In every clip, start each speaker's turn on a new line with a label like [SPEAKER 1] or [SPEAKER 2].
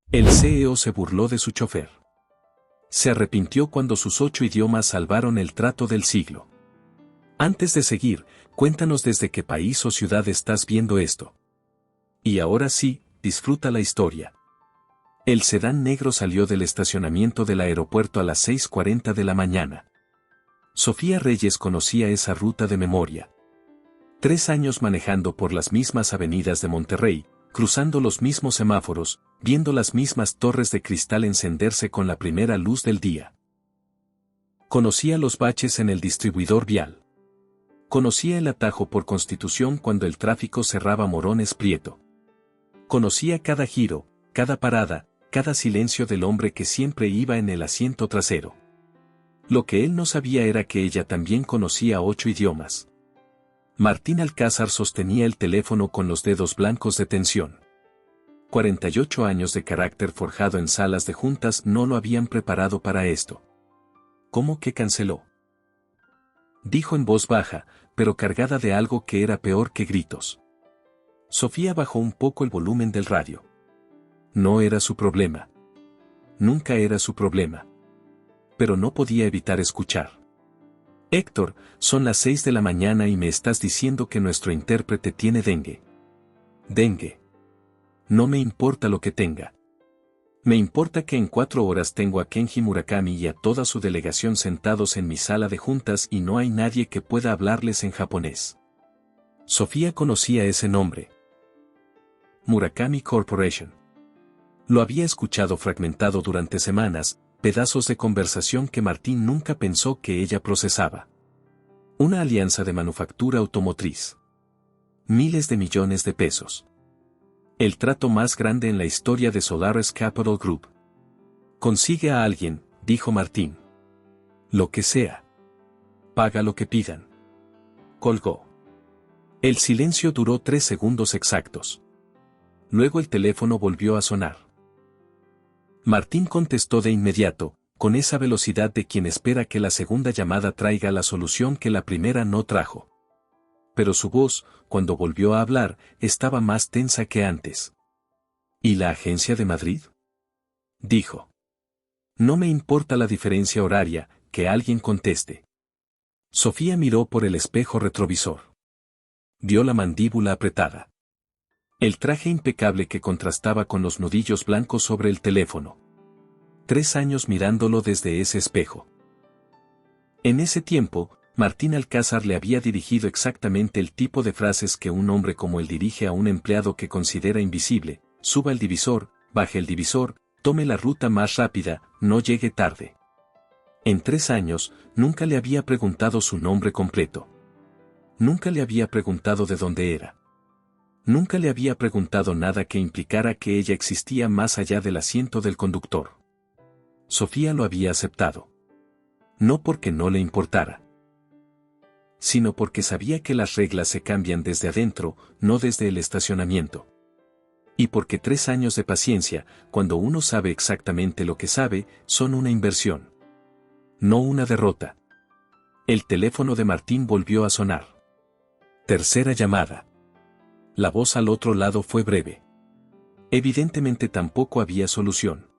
[SPEAKER 1] El CEO se burló de su chofer. Se arrepintió cuando sus 8 idiomas salvaron el trato del siglo. Antes de seguir, cuéntanos desde qué país o ciudad estás viendo esto. Y ahora sí, disfruta la historia. El sedán negro salió del estacionamiento del aeropuerto a las 6:40 de la mañana. Sofía Reyes conocía esa ruta de memoria. 3 años manejando por las mismas avenidas de Monterrey, cruzando los mismos semáforos, viendo las mismas torres de cristal encenderse con la primera luz del día. Conocía los baches en el distribuidor vial. Conocía el atajo por Constitución cuando el tráfico cerraba Morones Prieto. Conocía cada giro, cada parada, cada silencio del hombre que siempre iba en el asiento trasero. Lo que él no sabía era que ella también conocía 8 idiomas. Martín Alcázar sostenía el teléfono con los dedos blancos de tensión. 48 años de carácter forjado en salas de juntas no lo habían preparado para esto. ¿Cómo que canceló? Dijo en voz baja, pero cargada de algo que era peor que gritos. Sofía bajó un poco el volumen del radio. No era su problema. Nunca era su problema. Pero no podía evitar escuchar. Héctor, son las 6 de la mañana y me estás diciendo que nuestro intérprete tiene dengue. Dengue. No me importa lo que tenga. Me importa que en 4 horas tengo a Kenji Murakami y a toda su delegación sentados en mi sala de juntas y no hay nadie que pueda hablarles en japonés. Sofía conocía ese nombre. Murakami Corporation. Lo había escuchado fragmentado durante semanas, pedazos de conversación que Martín nunca pensó que ella procesaba. Una alianza de manufactura automotriz. Miles de millones de pesos. El trato más grande en la historia de Solaris Capital Group. Consigue a alguien, dijo Martín. Lo que sea. Paga lo que pidan. Colgó. El silencio duró 3 segundos exactos. Luego el teléfono volvió a sonar. Martín contestó de inmediato, con esa velocidad de quien espera que la segunda llamada traiga la solución que la primera no trajo. Pero su voz, cuando volvió a hablar, estaba más tensa que antes. ¿Y la agencia de Madrid? Dijo. No me importa la diferencia horaria, que alguien conteste. Sofía miró por el espejo retrovisor. Vio la mandíbula apretada. El traje impecable que contrastaba con los nudillos blancos sobre el teléfono. 3 años mirándolo desde ese espejo. En ese tiempo, Martín Alcázar le había dirigido exactamente el tipo de frases que un hombre como él dirige a un empleado que considera invisible: suba el divisor, baje el divisor, tome la ruta más rápida, no llegue tarde. En 3 años, nunca le había preguntado su nombre completo. Nunca le había preguntado de dónde era. Nunca le había preguntado nada que implicara que ella existía más allá del asiento del conductor. Sofía lo había aceptado. No porque no le importara, sino porque sabía que las reglas se cambian desde adentro, no desde el estacionamiento. Y porque 3 años de paciencia, cuando uno sabe exactamente lo que sabe, son una inversión. No una derrota. El teléfono de Martín volvió a sonar. Tercera llamada. La voz al otro lado fue breve. Evidentemente tampoco había solución.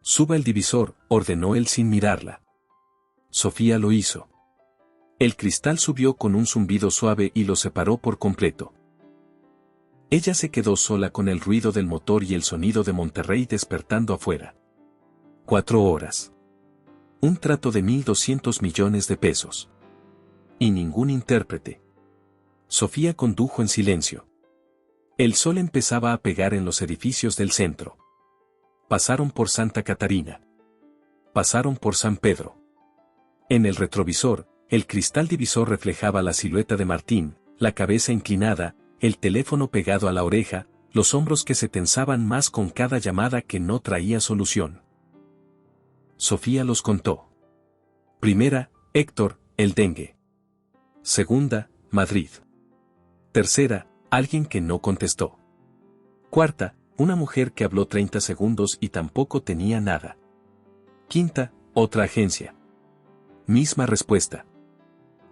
[SPEAKER 1] Suba el divisor, ordenó él sin mirarla. Sofía lo hizo. El cristal subió con un zumbido suave y lo separó por completo. Ella se quedó sola con el ruido del motor y el sonido de Monterrey despertando afuera. 4 horas. Un trato de 1.200 millones de pesos. Y ningún intérprete. Sofía condujo en silencio. El sol empezaba a pegar en los edificios del centro. Pasaron por Santa Catarina. Pasaron por San Pedro. En el retrovisor, el cristal divisor reflejaba la silueta de Martín, la cabeza inclinada, el teléfono pegado a la oreja, los hombros que se tensaban más con cada llamada que no traía solución. Sofía los contó. Primera, Héctor, el dengue. Segunda, Madrid. Tercera, alguien que no contestó. Cuarta, una mujer que habló 30 segundos y tampoco tenía nada. Quinta, otra agencia. Misma respuesta.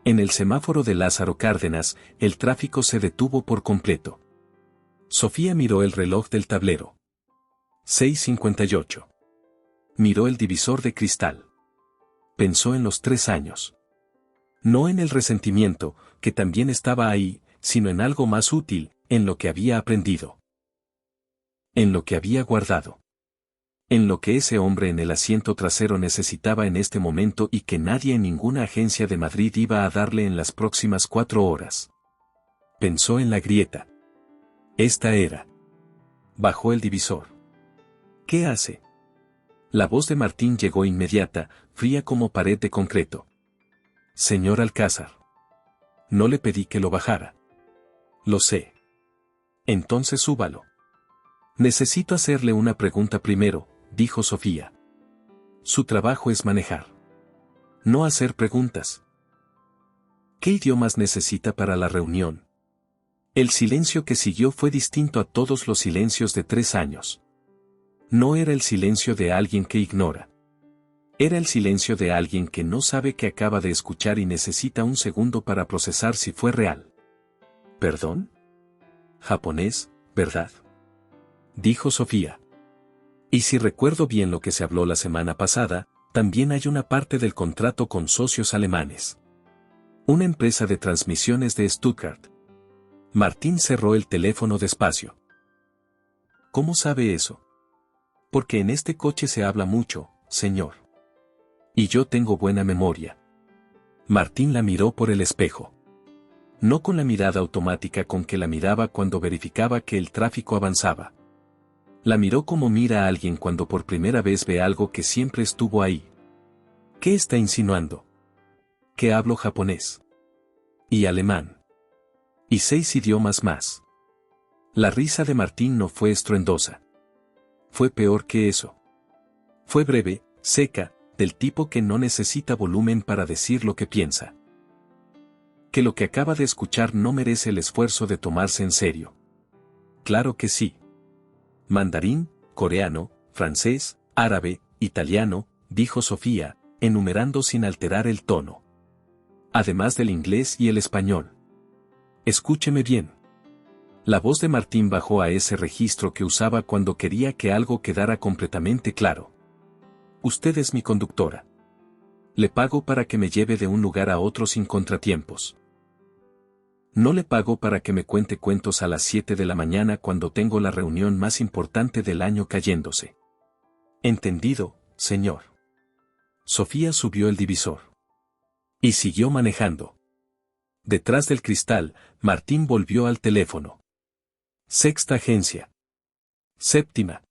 [SPEAKER 1] En el semáforo de Lázaro Cárdenas, el tráfico se detuvo por completo. Sofía miró el reloj del tablero. 6:58. Miró el divisor de cristal. Pensó en los 3 años. No en el resentimiento, que también estaba ahí, sino en algo más útil, en lo que había aprendido. En lo que había guardado. En lo que ese hombre en el asiento trasero necesitaba en este momento y que nadie en ninguna agencia de Madrid iba a darle en las próximas 4 horas. Pensó en la grieta. Esta era. Bajó el divisor. ¿Qué hace? La voz de Martín llegó inmediata, fría como pared de concreto. Señor Alcázar. No le pedí que lo bajara. Lo sé. Entonces súbalo. Necesito hacerle una pregunta primero, dijo Sofía. Su trabajo es manejar. No hacer preguntas. ¿Qué idiomas necesita para la reunión? El silencio que siguió fue distinto a todos los silencios de 3 años. No era el silencio de alguien que ignora. Era el silencio de alguien que no sabe que acaba de escuchar y necesita un segundo para procesar si fue real. ¿Perdón? Japonés, ¿verdad? Dijo Sofía. Y si recuerdo bien lo que se habló la semana pasada, también hay una parte del contrato con socios alemanes. Una empresa de transmisiones de Stuttgart. Martín cerró el teléfono despacio. ¿Cómo sabe eso? Porque en este coche se habla mucho, señor. Y yo tengo buena memoria. Martín la miró por el espejo. No con la mirada automática con que la miraba cuando verificaba que el tráfico avanzaba. La miró como mira a alguien cuando por primera vez ve algo que siempre estuvo ahí. ¿Qué está insinuando? Que hablo japonés. Y alemán. Y 6 idiomas más. La risa de Martín no fue estruendosa. Fue peor que eso. Fue breve, seca, del tipo que no necesita volumen para decir lo que piensa. Que lo que acaba de escuchar no merece el esfuerzo de tomarse en serio. Claro que sí. Mandarín, coreano, francés, árabe, italiano, dijo Sofía, enumerando sin alterar el tono. Además del inglés y el español. Escúcheme bien. La voz de Martín bajó a ese registro que usaba cuando quería que algo quedara completamente claro. Usted es mi conductora. Le pago para que me lleve de un lugar a otro sin contratiempos. No le pago para que me cuente cuentos a las 7 de la mañana cuando tengo la reunión más importante del año cayéndose. Entendido, señor. Sofía subió el divisor. Y siguió manejando. Detrás del cristal, Martín volvió al teléfono. Sexta agencia. Séptima.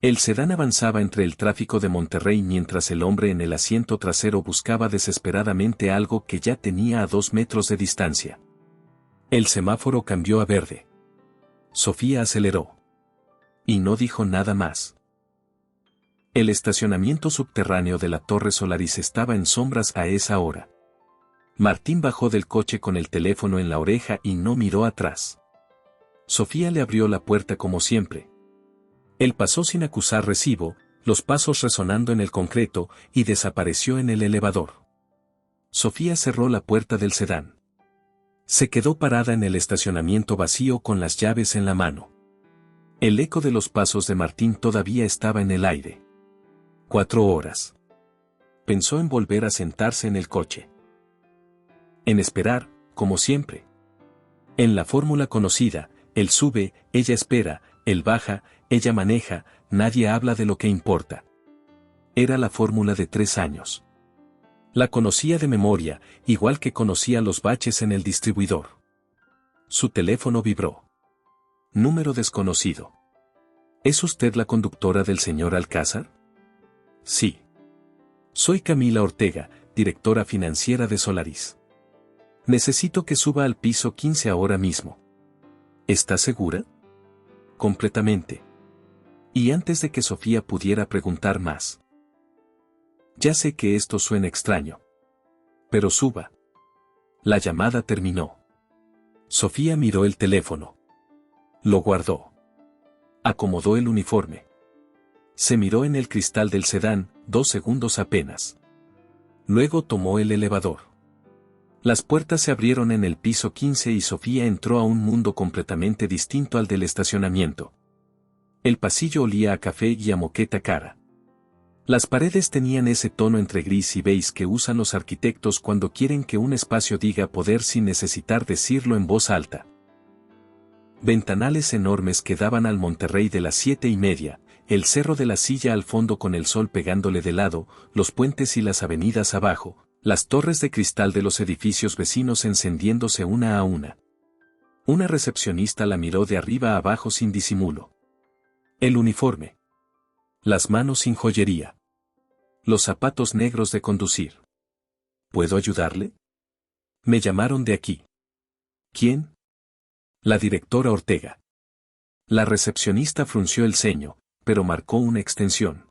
[SPEAKER 1] El sedán avanzaba entre el tráfico de Monterrey mientras el hombre en el asiento trasero buscaba desesperadamente algo que ya tenía a 2 metros de distancia. El semáforo cambió a verde. Sofía aceleró. Y no dijo nada más. El estacionamiento subterráneo de la Torre Solaris estaba en sombras a esa hora. Martín bajó del coche con el teléfono en la oreja y no miró atrás. Sofía le abrió la puerta como siempre. Él pasó sin acusar recibo, los pasos resonando en el concreto, y desapareció en el elevador. Sofía cerró la puerta del sedán. Se quedó parada en el estacionamiento vacío con las llaves en la mano. El eco de los pasos de Martín todavía estaba en el aire. 4 horas. Pensó en volver a sentarse en el coche. En esperar, como siempre. En la fórmula conocida, él sube, ella espera, él baja, ella maneja, nadie habla de lo que importa. Era la fórmula de 3 años. La conocía de memoria, igual que conocía los baches en el distribuidor. Su teléfono vibró. Número desconocido. ¿Es usted la conductora del señor Alcázar? Sí. Soy Camila Ortega, directora financiera de Solaris. Necesito que suba al piso 15 ahora mismo. ¿Está segura? Completamente. Y antes de que Sofía pudiera preguntar más. Ya sé que esto suena extraño. Pero suba. La llamada terminó. Sofía miró el teléfono. Lo guardó. Acomodó el uniforme. Se miró en el cristal del sedán, 2 segundos apenas. Luego tomó el elevador. Las puertas se abrieron en el piso 15 y Sofía entró a un mundo completamente distinto al del estacionamiento. El pasillo olía a café y a moqueta cara. Las paredes tenían ese tono entre gris y beige que usan los arquitectos cuando quieren que un espacio diga poder sin necesitar decirlo en voz alta. Ventanales enormes que daban al Monterrey de las 7:30, el cerro de la Silla al fondo con el sol pegándole de lado, los puentes y las avenidas abajo, las torres de cristal de los edificios vecinos encendiéndose una a una. Una recepcionista la miró de arriba a abajo sin disimulo. El uniforme. Las manos sin joyería. Los zapatos negros de conducir. ¿Puedo ayudarle? Me llamaron de aquí. ¿Quién? La directora Ortega. La recepcionista frunció el ceño, pero marcó una extensión.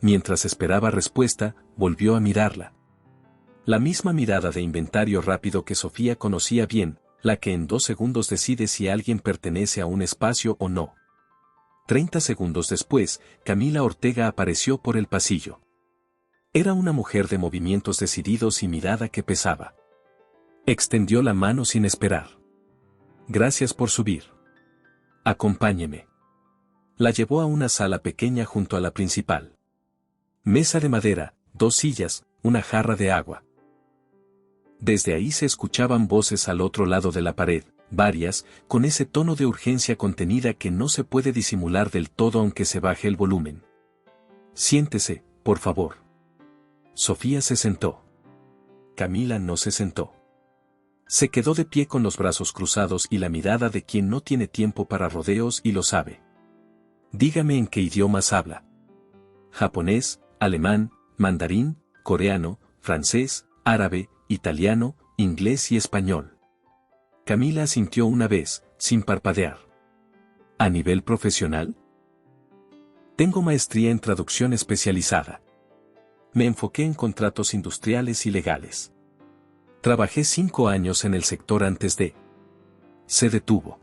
[SPEAKER 1] Mientras esperaba respuesta, volvió a mirarla. La misma mirada de inventario rápido que Sofía conocía bien, la que en 2 segundos decide si alguien pertenece a un espacio o no. 30 segundos después, Camila Ortega apareció por el pasillo. Era una mujer de movimientos decididos y mirada que pesaba. Extendió la mano sin esperar. Gracias por subir. Acompáñeme. La llevó a una sala pequeña junto a la principal. Mesa de madera, 2 sillas, una jarra de agua. Desde ahí se escuchaban voces al otro lado de la pared, varias, con ese tono de urgencia contenida que no se puede disimular del todo aunque se baje el volumen. Siéntese, por favor. Sofía se sentó. Camila no se sentó. Se quedó de pie con los brazos cruzados y la mirada de quien no tiene tiempo para rodeos y lo sabe. Dígame en qué idiomas habla. Japonés, alemán, mandarín, coreano, francés, árabe, italiano, inglés y español. Camila asintió una vez, sin parpadear. ¿A nivel profesional? Tengo maestría en traducción especializada. Me enfoqué en contratos industriales y legales. Trabajé 5 años en el sector antes de... Se detuvo.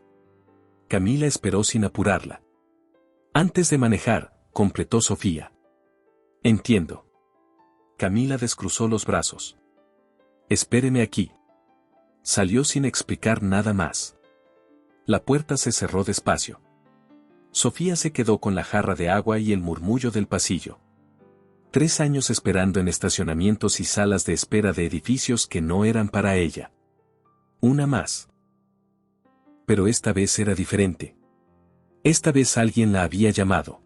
[SPEAKER 1] Camila esperó sin apurarla. Antes de manejar, completó Sofía. Entiendo. Camila descruzó los brazos. Espéreme aquí. Salió sin explicar nada más. La puerta se cerró despacio. Sofía se quedó con la jarra de agua y el murmullo del pasillo. 3 años esperando en estacionamientos y salas de espera de edificios que no eran para ella. Una más. Pero esta vez era diferente. Esta vez alguien la había llamado.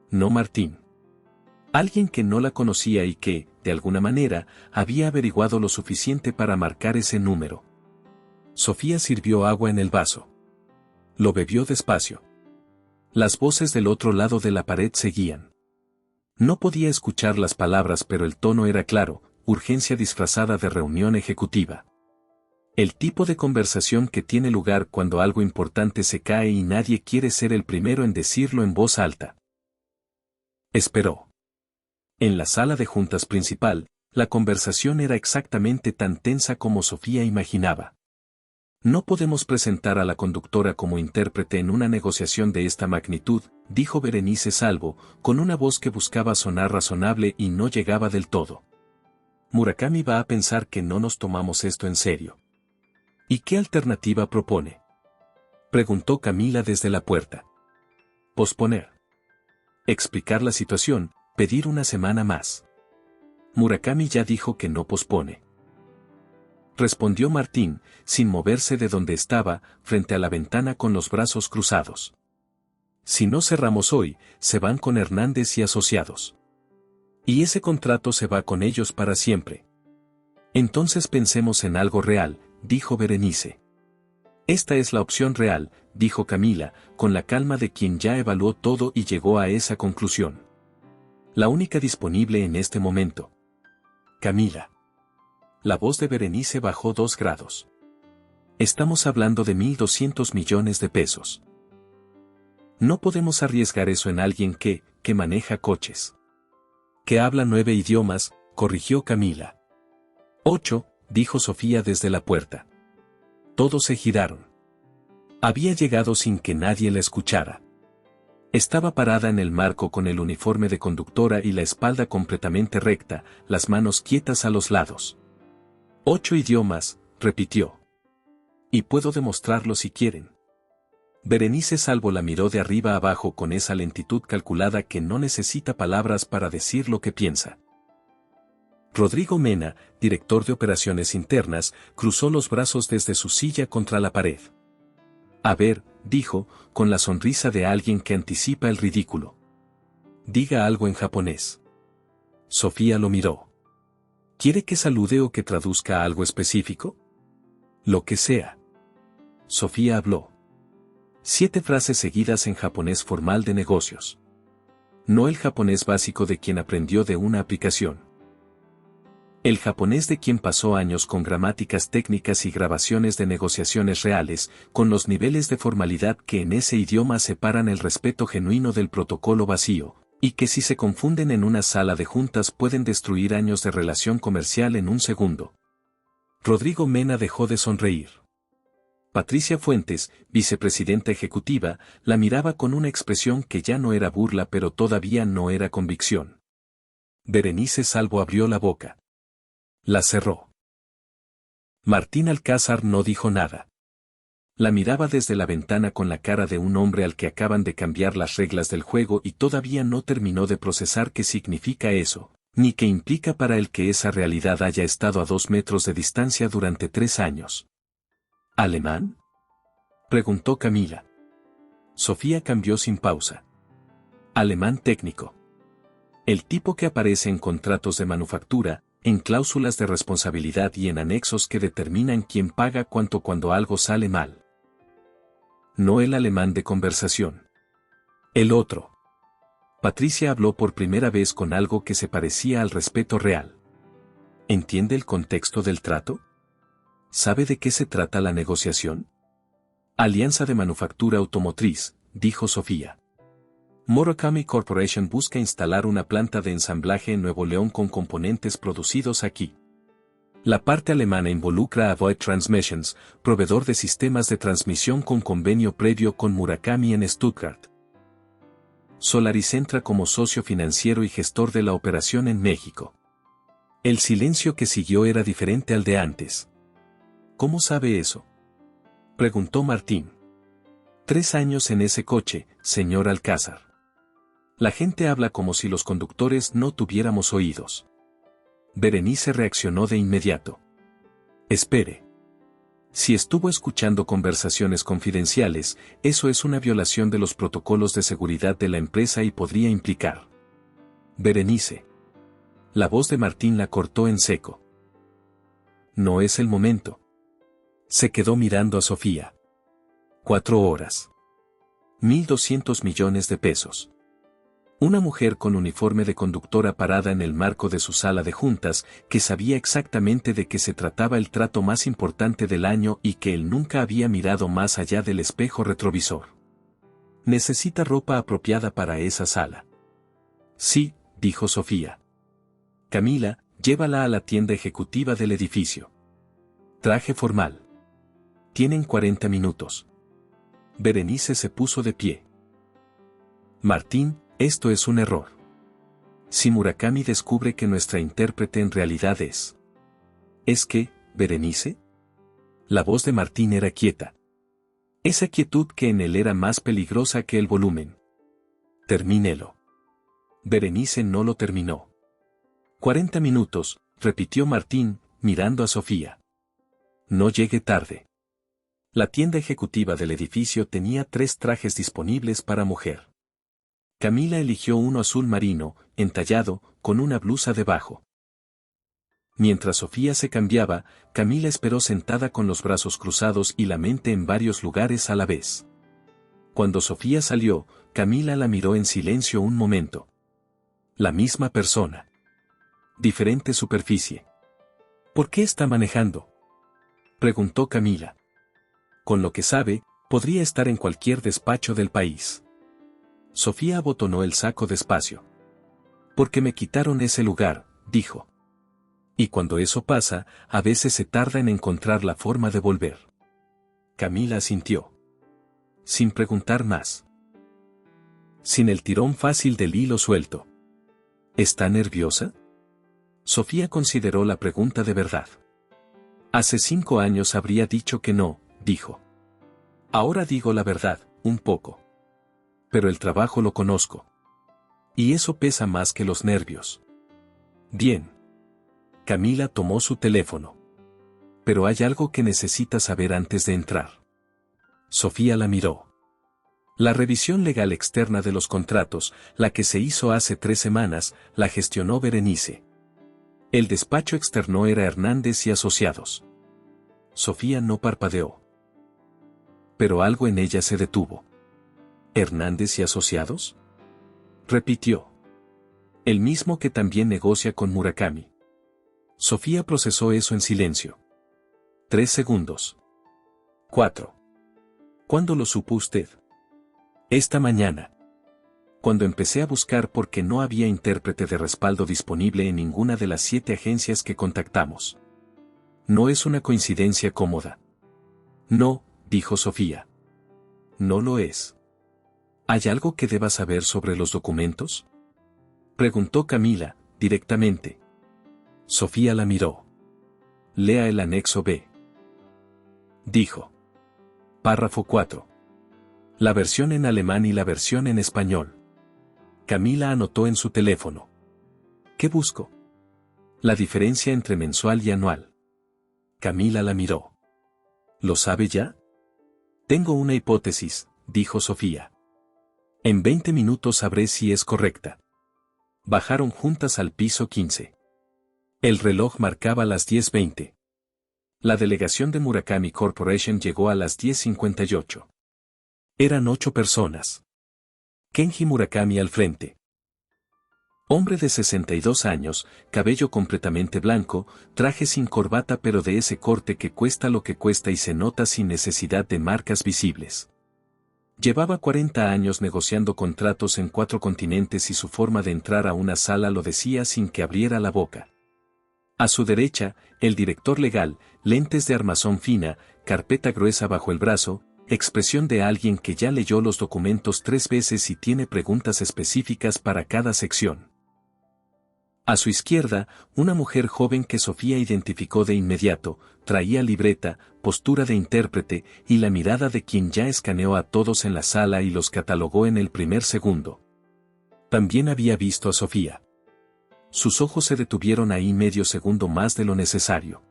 [SPEAKER 1] No Martín. Alguien que no la conocía y que, de alguna manera, había averiguado lo suficiente para marcar ese número. Sofía sirvió agua en el vaso. Lo bebió despacio. Las voces del otro lado de la pared seguían. No podía escuchar las palabras, pero el tono era claro, urgencia disfrazada de reunión ejecutiva. El tipo de conversación que tiene lugar cuando algo importante se cae y nadie quiere ser el primero en decirlo en voz alta. Esperó. En la sala de juntas principal, la conversación era exactamente tan tensa como Sofía imaginaba. No podemos presentar a la conductora como intérprete en una negociación de esta magnitud, dijo Berenice Salvo, con una voz que buscaba sonar razonable y no llegaba del todo. Murakami va a pensar que no nos tomamos esto en serio. ¿Y qué alternativa propone? Preguntó Camila desde la puerta. Posponer. Explicar la situación, pedir una semana más. Murakami ya dijo que no pospone. Respondió Martín, sin moverse de donde estaba, frente a la ventana con los brazos cruzados. Si no cerramos hoy, se van con Hernández y asociados. Y ese contrato se va con ellos para siempre. Entonces pensemos en algo real, dijo Berenice. Esta es la opción real, dijo Camila, con la calma de quien ya evaluó todo y llegó a esa conclusión. La única disponible en este momento. Camila. La voz de Berenice bajó 2 grados. Estamos hablando de 1.200 millones de pesos. No podemos arriesgar eso en alguien que maneja coches. Que habla 9 idiomas, corrigió Camila. 8, dijo Sofía desde la puerta. Todos se giraron. Había llegado sin que nadie la escuchara. Estaba parada en el marco con el uniforme de conductora y la espalda completamente recta, las manos quietas a los lados. 8 idiomas, repitió. Y puedo demostrarlo si quieren. Berenice Salvo la miró de arriba abajo con esa lentitud calculada que no necesita palabras para decir lo que piensa. Rodrigo Mena, director de operaciones internas, cruzó los brazos desde su silla contra la pared. A ver, dijo, con la sonrisa de alguien que anticipa el ridículo. Diga algo en japonés. Sofía lo miró. ¿Quiere que salude o que traduzca algo específico? Lo que sea. Sofía habló. 7 frases seguidas en japonés formal de negocios. No el japonés básico de quien aprendió de una aplicación. El japonés de quien pasó años con gramáticas técnicas y grabaciones de negociaciones reales, con los niveles de formalidad que en ese idioma separan el respeto genuino del protocolo vacío, y que si se confunden en una sala de juntas pueden destruir años de relación comercial en un segundo. Rodrigo Mena dejó de sonreír. Patricia Fuentes, vicepresidenta ejecutiva, la miraba con una expresión que ya no era burla pero todavía no era convicción. Berenice Salvo abrió la boca. La cerró. Martín Alcázar no dijo nada. La miraba desde la ventana con la cara de un hombre al que acaban de cambiar las reglas del juego y todavía no terminó de procesar qué significa eso, ni qué implica para él que esa realidad haya estado a 2 metros de distancia durante 3 años. ¿Alemán?, preguntó Camila. Sofía cambió sin pausa. Alemán técnico. El tipo que aparece en contratos de manufactura, en cláusulas de responsabilidad y en anexos que determinan quién paga cuánto cuando algo sale mal. No el alemán de conversación. El otro. Patricia habló por primera vez con algo que se parecía al respeto real. ¿Entiende el contexto del trato? ¿Sabe de qué se trata la negociación? Alianza de Manufactura Automotriz, dijo Sofía. Murakami Corporation busca instalar una planta de ensamblaje en Nuevo León con componentes producidos aquí. La parte alemana involucra a Voith Transmissions, proveedor de sistemas de transmisión con convenio previo con Murakami en Stuttgart. Solaris entra como socio financiero y gestor de la operación en México. El silencio que siguió era diferente al de antes. ¿Cómo sabe eso?, preguntó Martín. 3 años en ese coche, señor Alcázar. La gente habla como si los conductores no tuviéramos oídos. Berenice reaccionó de inmediato. Espere. Si estuvo escuchando conversaciones confidenciales, eso es una violación de los protocolos de seguridad de la empresa y podría implicar. Berenice. La voz de Martín la cortó en seco. No es el momento. Se quedó mirando a Sofía. 4 horas. 1.200 millones de pesos. Una mujer con uniforme de conductora parada en el marco de su sala de juntas, que sabía exactamente de qué se trataba el trato más importante del año y que él nunca había mirado más allá del espejo retrovisor. Necesita ropa apropiada para esa sala. Sí, dijo Sofía. Camila, llévala a la tienda ejecutiva del edificio. Traje formal. Tienen 40 minutos. Berenice se puso de pie. Martín, esto es un error. Si Murakami descubre que nuestra intérprete en realidad es... ¿Es que, Berenice? La voz de Martín era quieta. Esa quietud que en él era más peligrosa que el volumen. Termínelo. Berenice no lo terminó. 40 minutos, repitió Martín, mirando a Sofía. No llegue tarde. La tienda ejecutiva del edificio tenía 3 trajes disponibles para mujer. Camila eligió uno azul marino, entallado, con una blusa debajo. Mientras Sofía se cambiaba, Camila esperó sentada con los brazos cruzados y la mente en varios lugares a la vez. Cuando Sofía salió, Camila la miró en silencio un momento. La misma persona. Diferente superficie. ¿Por qué está manejando?, preguntó Camila. Con lo que sabe, podría estar en cualquier despacho del país. Sofía abotonó el saco despacio. Porque me quitaron ese lugar, dijo. Y cuando eso pasa, a veces se tarda en encontrar la forma de volver. Camila asintió. Sin preguntar más. Sin el tirón fácil del hilo suelto. ¿Está nerviosa?, Sofía consideró la pregunta de verdad. Hace 5 años habría dicho que no, dijo. Ahora digo la verdad, un poco. Pero el trabajo lo conozco. Y eso pesa más que los nervios. Bien. Camila tomó su teléfono. Pero hay algo que necesita saber antes de entrar. Sofía la miró. La revisión legal externa de los contratos, la que se hizo hace 3 semanas, la gestionó Berenice. El despacho externo era Hernández y Asociados. Sofía no parpadeó. Pero algo en ella se detuvo. ¿Hernández y Asociados? Repitió. El mismo que también negocia con Murakami. Sofía procesó eso en silencio. 3 segundos. 4. ¿Cuándo lo supo usted? Esta mañana. Cuando empecé a buscar porque no había intérprete de respaldo disponible en ninguna de las 7 agencias que contactamos. No es una coincidencia cómoda. No, dijo Sofía. No lo es. ¿Hay algo que deba saber sobre los documentos? Preguntó Camila, directamente. Sofía la miró. Lea el anexo B. Dijo. Párrafo 4. La versión en alemán y la versión en español. Camila anotó en su teléfono. ¿Qué busco? La diferencia entre mensual y anual. Camila la miró. ¿Lo sabe ya? Tengo una hipótesis, dijo Sofía. En 20 minutos sabré si es correcta. Bajaron juntas al piso 15. El reloj marcaba las 10:20. La delegación de Murakami Corporation llegó a las 10:58. Eran 8 personas. Kenji Murakami al frente. Hombre de 62 años, cabello completamente blanco, traje sin corbata pero de ese corte que cuesta lo que cuesta y se nota sin necesidad de marcas visibles. Llevaba 40 años negociando contratos en 4 continentes y su forma de entrar a una sala lo decía sin que abriera la boca. A su derecha, el director legal, lentes de armazón fina, carpeta gruesa bajo el brazo, expresión de alguien que ya leyó los documentos 3 veces y tiene preguntas específicas para cada sección. A su izquierda, una mujer joven que Sofía identificó de inmediato, traía libreta, postura de intérprete y la mirada de quien ya escaneó a todos en la sala y los catalogó en el primer segundo. También había visto a Sofía. Sus ojos se detuvieron ahí medio segundo más de lo necesario.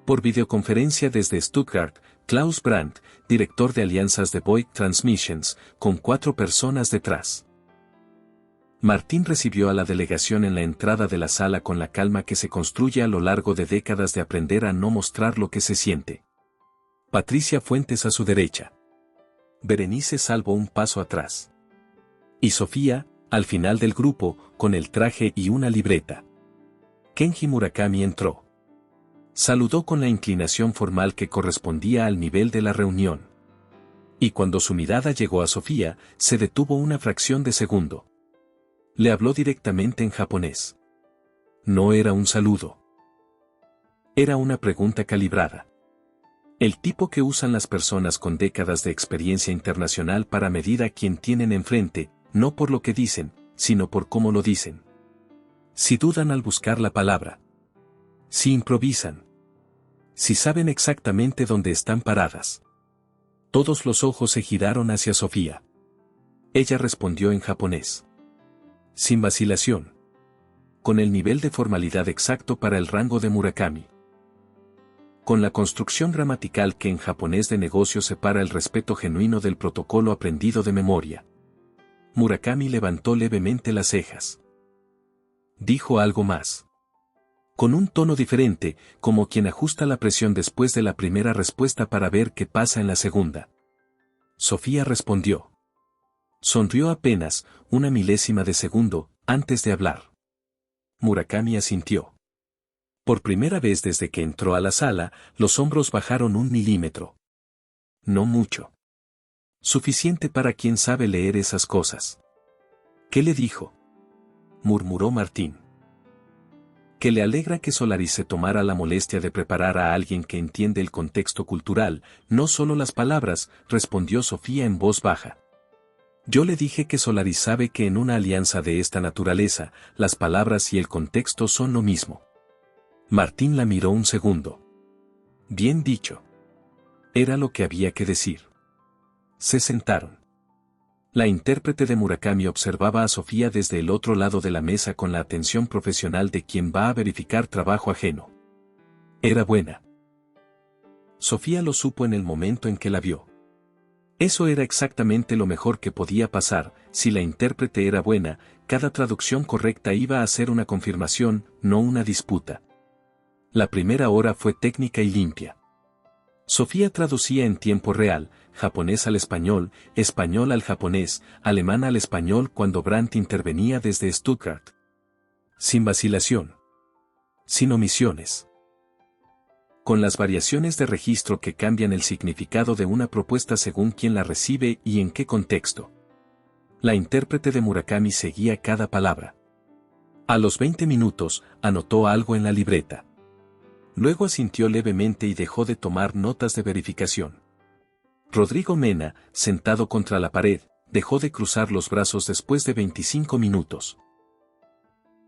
[SPEAKER 1] Por videoconferencia desde Stuttgart, Klaus Brandt, director de alianzas de Bouygues Transmissions, con 4 personas detrás. Martín recibió a la delegación en la entrada de la sala con la calma que se construye a lo largo de décadas de aprender a no mostrar lo que se siente. Patricia Fuentes a su derecha. Berenice Salvo un paso atrás. Y Sofía, al final del grupo, con el traje y una libreta. Kenji Murakami entró. Saludó con la inclinación formal que correspondía al nivel de la reunión. Y cuando su mirada llegó a Sofía, se detuvo una fracción de segundo. Le habló directamente en japonés. No era un saludo. Era una pregunta calibrada. El tipo que usan las personas con décadas de experiencia internacional para medir a quien tienen enfrente, no por lo que dicen, sino por cómo lo dicen. Si dudan al buscar la palabra. Si improvisan. Si saben exactamente dónde están paradas. Todos los ojos se giraron hacia Sofía. Ella respondió en japonés. Sin vacilación. Con el nivel de formalidad exacto para el rango de Murakami. Con la construcción gramatical que en japonés de negocio separa el respeto genuino del protocolo aprendido de memoria. Murakami levantó levemente las cejas. Dijo algo más. Con un tono diferente, como quien ajusta la presión después de la primera respuesta para ver qué pasa en la segunda. Sofía respondió. Sonrió apenas, una milésima de segundo, antes de hablar. Murakami asintió. Por primera vez desde que entró a la sala, los hombros bajaron 1 milímetro. No mucho. Suficiente para quien sabe leer esas cosas. ¿Qué le dijo? Murmuró Martín. Que le alegra que Solaris se tomara la molestia de preparar a alguien que entiende el contexto cultural, no solo las palabras, respondió Sofía en voz baja. Yo le dije que Solaris sabe que en una alianza de esta naturaleza, las palabras y el contexto son lo mismo. Martín la miró un segundo. Bien dicho. Era lo que había que decir. Se sentaron. La intérprete de Murakami observaba a Sofía desde el otro lado de la mesa con la atención profesional de quien va a verificar trabajo ajeno. Era buena. Sofía lo supo en el momento en que la vio. Eso era exactamente lo mejor que podía pasar. Si la intérprete era buena, cada traducción correcta iba a ser una confirmación, no una disputa. La primera hora fue técnica y limpia. Sofía traducía en tiempo real, japonés al español al japonés, alemán al español cuando Brandt intervenía desde Stuttgart. Sin vacilación. Sin omisiones. Con las variaciones de registro que cambian el significado de una propuesta según quién la recibe y en qué contexto. La intérprete de Murakami seguía cada palabra. A los 20 minutos, anotó algo en la libreta. Luego asintió levemente y dejó de tomar notas de verificación. Rodrigo Mena, sentado contra la pared, dejó de cruzar los brazos después de 25 minutos.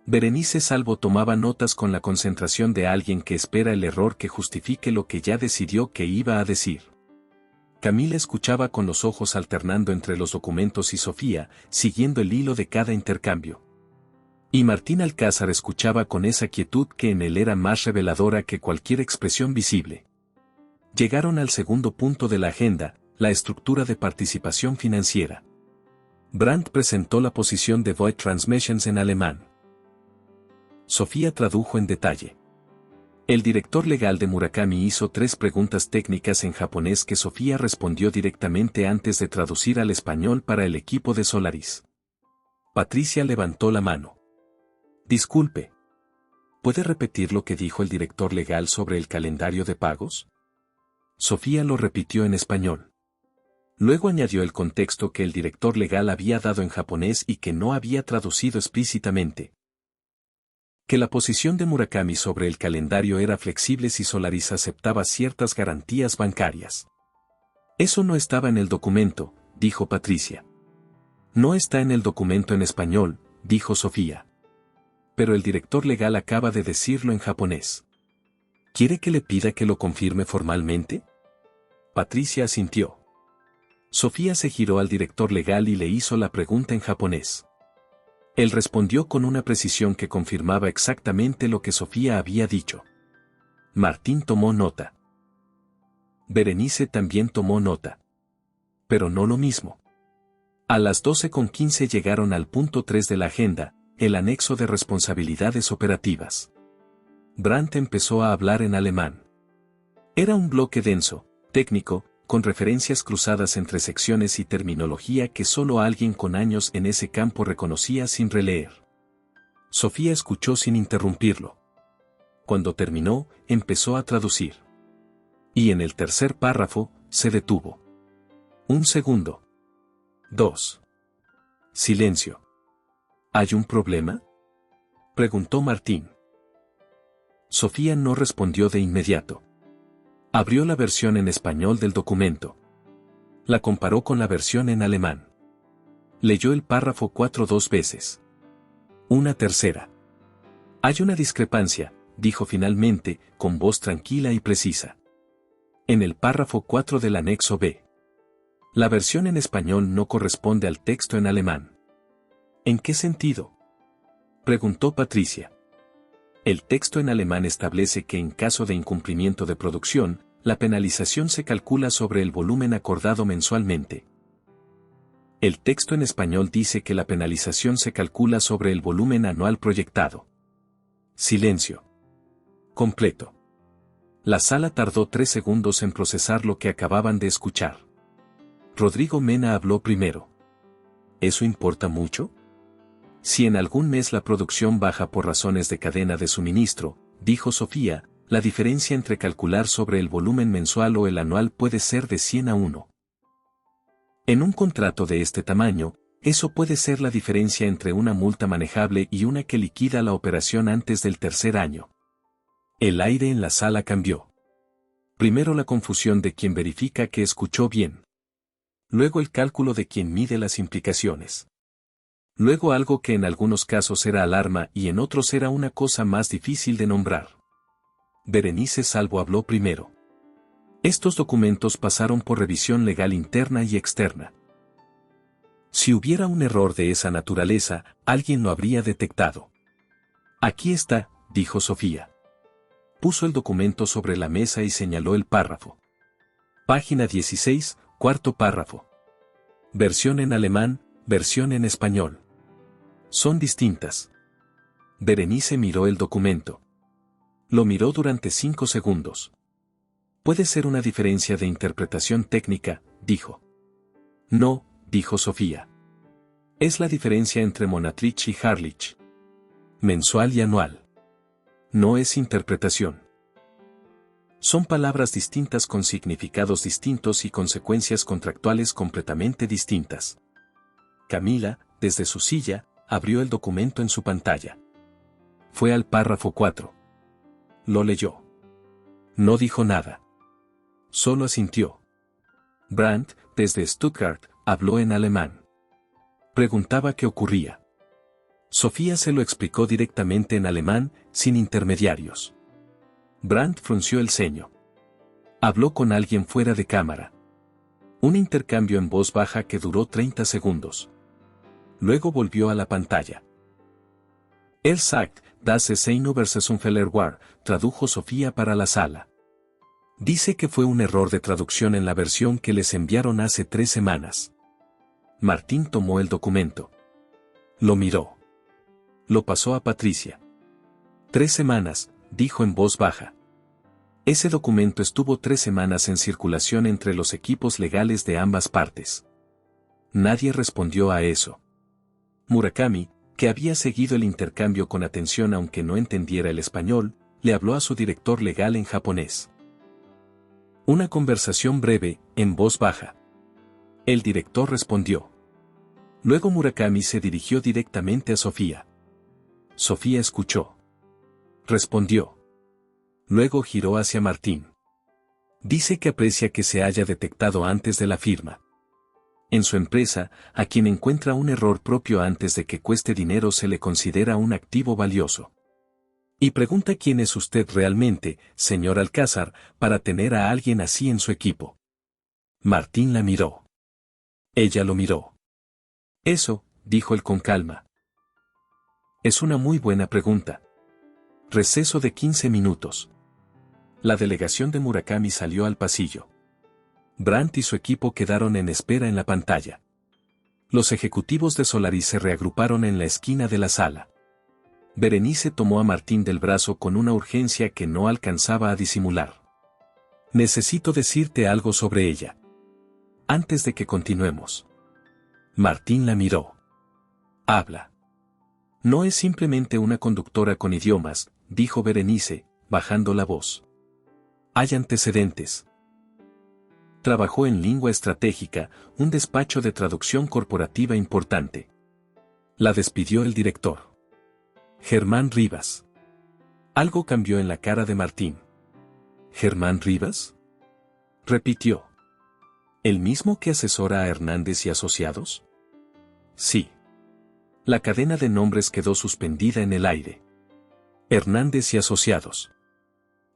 [SPEAKER 1] Berenice Salvo tomaba notas con la concentración de alguien que espera el error que justifique lo que ya decidió que iba a decir. Camila escuchaba con los ojos alternando entre los documentos y Sofía, siguiendo el hilo de cada intercambio. Y Martín Alcázar escuchaba con esa quietud que en él era más reveladora que cualquier expresión visible. Llegaron al segundo punto de la agenda, la estructura de participación financiera. Brandt presentó la posición de Void Transmissions en alemán. Sofía tradujo en detalle. El director legal de Murakami hizo 3 preguntas técnicas en japonés que Sofía respondió directamente antes de traducir al español para el equipo de Solaris. Patricia levantó la mano. Disculpe. ¿Puede repetir lo que dijo el director legal sobre el calendario de pagos? Sofía lo repitió en español. Luego añadió el contexto que el director legal había dado en japonés y que no había traducido explícitamente. Que la posición de Murakami sobre el calendario era flexible si Solaris aceptaba ciertas garantías bancarias. Eso no estaba en el documento, dijo Patricia. No está en el documento en español, dijo Sofía. Pero el director legal acaba de decirlo en japonés. ¿Quiere que le pida que lo confirme formalmente? Patricia asintió. Sofía se giró al director legal y le hizo la pregunta en japonés. Él respondió con una precisión que confirmaba exactamente lo que Sofía había dicho. Martín tomó nota. Berenice también tomó nota. Pero no lo mismo. A las 12:15 llegaron al punto 3 de la agenda, el anexo de responsabilidades operativas. Brandt empezó a hablar en alemán. Era un bloque denso, técnico, con referencias cruzadas entre secciones y terminología que solo alguien con años en ese campo reconocía sin releer. Sofía escuchó sin interrumpirlo. Cuando terminó, empezó a traducir. Y en el tercer párrafo, se detuvo. 1 segundo. 2. Silencio. ¿Hay un problema? Preguntó Martín. Sofía no respondió de inmediato. Abrió la versión en español del documento. La comparó con la versión en alemán. Leyó el párrafo 4 2 veces. Una tercera. Hay una discrepancia, dijo finalmente, con voz tranquila y precisa. En el párrafo 4 del anexo B. La versión en español no corresponde al texto en alemán. ¿En qué sentido? Preguntó Patricia. El texto en alemán establece que en caso de incumplimiento de producción, la penalización se calcula sobre el volumen acordado mensualmente. El texto en español dice que la penalización se calcula sobre el volumen anual proyectado. Silencio. Completo. La sala tardó 3 segundos en procesar lo que acababan de escuchar. Rodrigo Mena habló primero. ¿Eso importa mucho? Si en algún mes la producción baja por razones de cadena de suministro, dijo Sofía, la diferencia entre calcular sobre el volumen mensual o el anual puede ser de 100 a 1. En un contrato de este tamaño, eso puede ser la diferencia entre una multa manejable y una que liquida la operación antes del tercer año. El aire en la sala cambió. Primero la confusión de quien verifica que escuchó bien. Luego el cálculo de quien mide las implicaciones. Luego algo que en algunos casos era alarma y en otros era una cosa más difícil de nombrar. Berenice Salvo habló primero. Estos documentos pasaron por revisión legal interna y externa. Si hubiera un error de esa naturaleza, alguien lo habría detectado. Aquí está, dijo Sofía. Puso el documento sobre la mesa y señaló el párrafo. Página 16, cuarto párrafo. Versión en alemán, versión en español. Son distintas. Berenice miró el documento. Lo miró durante 5 segundos. Puede ser una diferencia de interpretación técnica, dijo. No, dijo Sofía. Es la diferencia entre Monatlich y Harlich. Mensual y anual. No es interpretación. Son palabras distintas con significados distintos y consecuencias contractuales completamente distintas. Camila, desde su silla, abrió el documento en su pantalla. Fue al párrafo 4. Lo leyó. No dijo nada. Solo asintió. Brandt, desde Stuttgart, habló en alemán. Preguntaba qué ocurría. Sofía se lo explicó directamente en alemán, sin intermediarios. Brandt frunció el ceño. Habló con alguien fuera de cámara. Un intercambio en voz baja que duró 30 segundos. Luego volvió a la pantalla. Er sagt, dass es eine Übersetzungsfehler war, tradujo Sofía para la sala. Dice que fue un error de traducción en la versión que les enviaron hace 3 semanas. Martín tomó el documento. Lo miró. Lo pasó a Patricia. 3 semanas, dijo en voz baja. Ese documento estuvo 3 semanas en circulación entre los equipos legales de ambas partes. Nadie respondió a eso. Murakami, que había seguido el intercambio con atención aunque no entendiera el español, le habló a su director legal en japonés. Una conversación breve, en voz baja. El director respondió. Luego Murakami se dirigió directamente a Sofía. Sofía escuchó. Respondió. Luego giró hacia Martín. Dice que aprecia que se haya detectado antes de la firma. En su empresa, a quien encuentra un error propio antes de que cueste dinero se le considera un activo valioso. Y pregunta quién es usted realmente, señor Alcázar, para tener a alguien así en su equipo. Martín la miró. Ella lo miró. Eso, dijo él con calma. Es una muy buena pregunta. Receso de 15 minutos. La delegación de Murakami salió al pasillo. Brandt y su equipo quedaron en espera en la pantalla. Los ejecutivos de Solaris se reagruparon en la esquina de la sala. Berenice tomó a Martín del brazo con una urgencia que no alcanzaba a disimular. Necesito decirte algo sobre ella. Antes de que continuemos. Martín la miró. Habla. No es simplemente una conductora con idiomas, dijo Berenice, bajando la voz. Hay antecedentes. Trabajó en Lingua Estratégica, un despacho de traducción corporativa importante. La despidió el director. Germán Rivas. Algo cambió en la cara de Martín. ¿Germán Rivas? Repitió. ¿El mismo que asesora a Hernández y Asociados? Sí. La cadena de nombres quedó suspendida en el aire. Hernández y Asociados.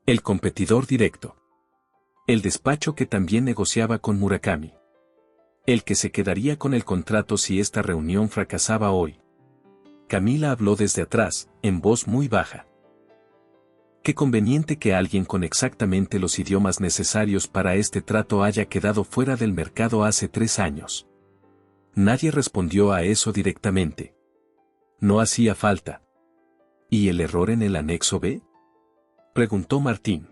[SPEAKER 1] El competidor directo. El despacho que también negociaba con Murakami. El que se quedaría con el contrato si esta reunión fracasaba hoy. Camila habló desde atrás, en voz muy baja. Qué conveniente que alguien con exactamente los idiomas necesarios para este trato haya quedado fuera del mercado hace 3 años. Nadie respondió a eso directamente. No hacía falta. ¿Y el error en el anexo B? Preguntó Martín.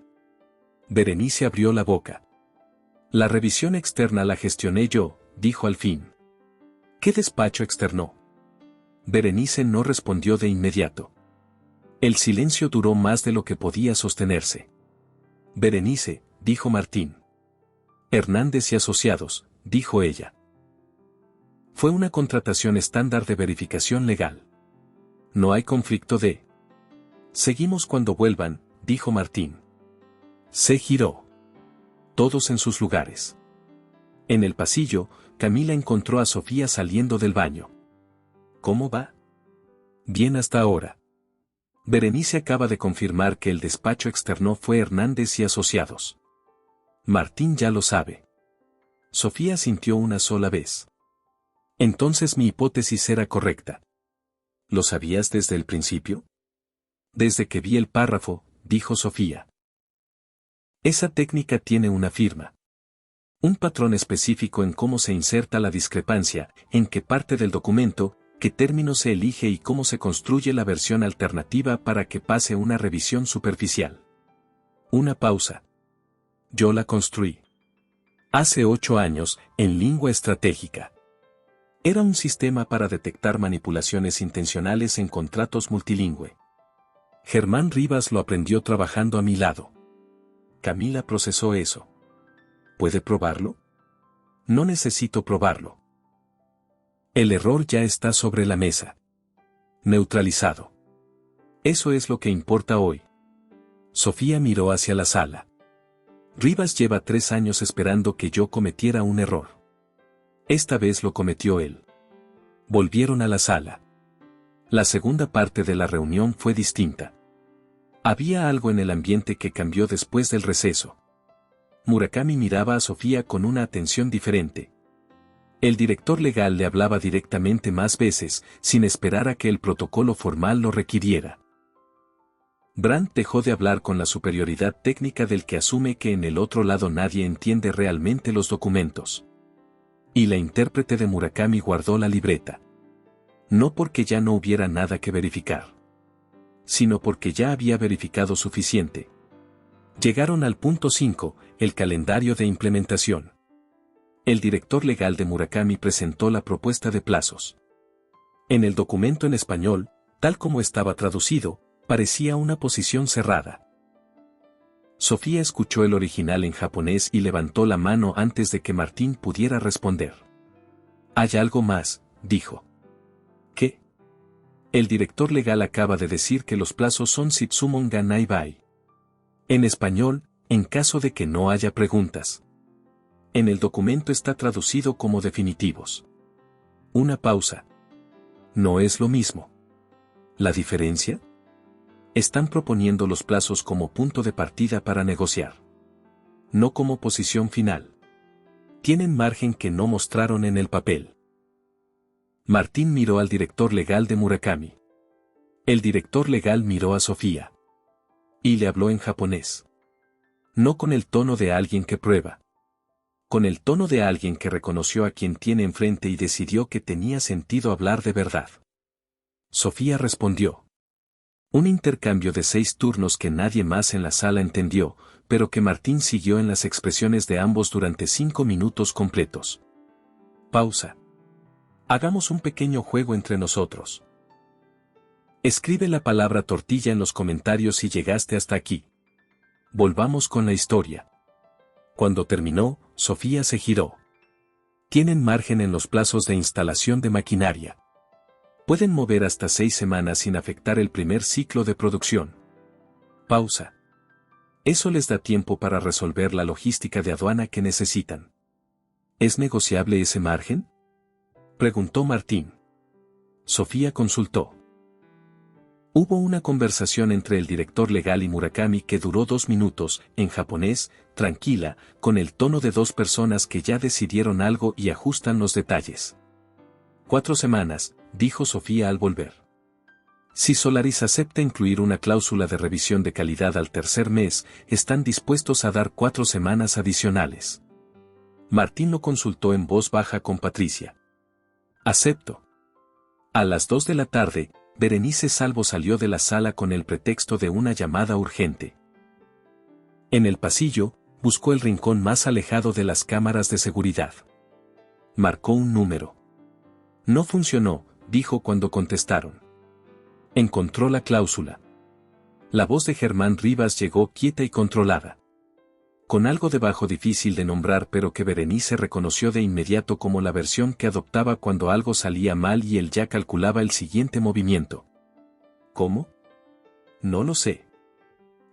[SPEAKER 1] Berenice abrió la boca. La revisión externa la gestioné yo, dijo al fin. ¿Qué despacho externó? Berenice no respondió de inmediato. El silencio duró más de lo que podía sostenerse. Berenice, dijo Martín. Hernández y Asociados, dijo ella. Fue una contratación estándar de verificación legal. No hay conflicto de... Seguimos cuando vuelvan, dijo Martín. Se giró. Todos en sus lugares. En el pasillo, Camila encontró a Sofía saliendo del baño. ¿Cómo va? Bien hasta ahora. Berenice acaba de confirmar que el despacho externo fue Hernández y Asociados. Martín ya lo sabe. Sofía sintió una sola vez. Entonces mi hipótesis era correcta. ¿Lo sabías desde el principio? Desde que vi el párrafo, dijo Sofía. Esa técnica tiene una firma. Un patrón específico en cómo se inserta la discrepancia, en qué parte del documento, qué término se elige y cómo se construye la versión alternativa para que pase una revisión superficial. Una pausa. Yo la construí. Hace 8 años, en lengua estratégica. Era un sistema para detectar manipulaciones intencionales en contratos multilingüe. Germán Rivas lo aprendió trabajando a mi lado. Camila procesó eso. ¿Puede probarlo? No necesito probarlo. El error ya está sobre la mesa. Neutralizado. Eso es lo que importa hoy. Sofía miró hacia la sala. Rivas lleva 3 años esperando que yo cometiera un error. Esta vez lo cometió él. Volvieron a la sala. La segunda parte de la reunión fue distinta. Había algo en el ambiente que cambió después del receso. Murakami miraba a Sofía con una atención diferente. El director legal le hablaba directamente más veces, sin esperar a que el protocolo formal lo requiriera. Brandt dejó de hablar con la superioridad técnica del que asume que en el otro lado nadie entiende realmente los documentos. Y la intérprete de Murakami guardó la libreta. No porque ya no hubiera nada que verificar, sino porque ya había verificado suficiente. Llegaron al punto 5, el calendario de implementación. El director legal de Murakami presentó la propuesta de plazos. En el documento en español, tal como estaba traducido, parecía una posición cerrada. Sofía escuchó el original en japonés y levantó la mano antes de que Martín pudiera responder. «Hay algo más», dijo. «¿Qué?» El director legal acaba de decir que los plazos son Shitsumon ga naibai. En español, en caso de que no haya preguntas. En el documento está traducido como definitivos. Una pausa. No es lo mismo. ¿La diferencia? Están proponiendo los plazos como punto de partida para negociar. No como posición final. Tienen margen que no mostraron en el papel. Martín miró al director legal de Murakami. El director legal miró a Sofía. Y le habló en japonés. No con el tono de alguien que prueba. Con el tono de alguien que reconoció a quien tiene enfrente y decidió que tenía sentido hablar de verdad. Sofía respondió. Un intercambio de 6 turnos que nadie más en la sala entendió, pero que Martín siguió en las expresiones de ambos durante 5 minutos completos. Pausa. Hagamos un pequeño juego entre nosotros. Escribe la palabra tortilla en los comentarios si llegaste hasta aquí. Volvamos con la historia. Cuando terminó, Sofía se giró. Tienen margen en los plazos de instalación de maquinaria. Pueden mover hasta 6 semanas sin afectar el primer ciclo de producción. Pausa. Eso les da tiempo para resolver la logística de aduana que necesitan. ¿Es negociable ese margen?, preguntó Martín. Sofía consultó. Hubo una conversación entre el director legal y Murakami que duró 2 minutos, en japonés, tranquila, con el tono de 2 personas que ya decidieron algo y ajustan los detalles. 4 semanas, dijo Sofía al volver. Si Solaris acepta incluir una cláusula de revisión de calidad al tercer mes, están dispuestos a dar 4 semanas adicionales. Martín lo consultó en voz baja con Patricia. Acepto. A las 2 de la tarde, Berenice Salvo salió de la sala con el pretexto de una llamada urgente. En el pasillo, buscó el rincón más alejado de las cámaras de seguridad. Marcó un número. No funcionó, dijo cuando contestaron. Encontró la cláusula. La voz de Germán Rivas llegó quieta y controlada. Con algo debajo difícil de nombrar pero que Berenice reconoció de inmediato como la versión que adoptaba cuando algo salía mal y él ya calculaba el siguiente movimiento. ¿Cómo? No lo sé.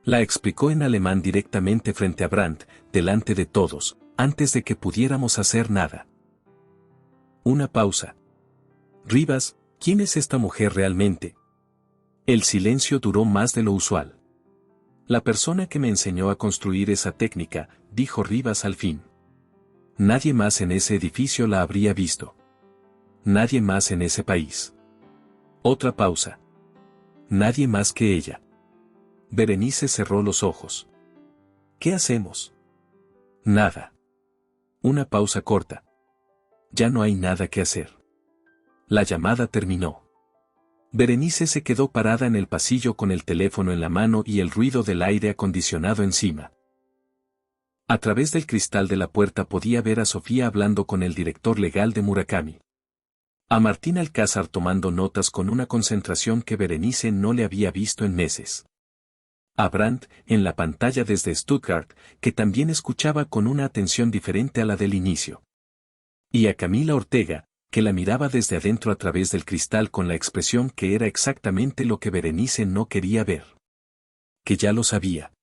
[SPEAKER 1] La explicó en alemán directamente frente a Brandt, delante de todos, antes de que pudiéramos hacer nada. Una pausa. Rivas, ¿quién es esta mujer realmente? El silencio duró más de lo usual. La persona que me enseñó a construir esa técnica, dijo Rivas al fin. Nadie más en ese edificio la habría visto. Nadie más en ese país. Otra pausa. Nadie más que ella. Berenice cerró los ojos. ¿Qué hacemos? Nada. Una pausa corta. Ya no hay nada que hacer. La llamada terminó. Berenice se quedó parada en el pasillo con el teléfono en la mano y el ruido del aire acondicionado encima. A través del cristal de la puerta podía ver a Sofía hablando con el director legal de Murakami. A Martín Alcázar tomando notas con una concentración que Berenice no le había visto en meses. A Brandt, en la pantalla desde Stuttgart, que también escuchaba con una atención diferente a la del inicio. Y a Camila Ortega, que la miraba desde adentro a través del cristal con la expresión que era exactamente lo que Berenice no quería ver. Que ya lo sabía.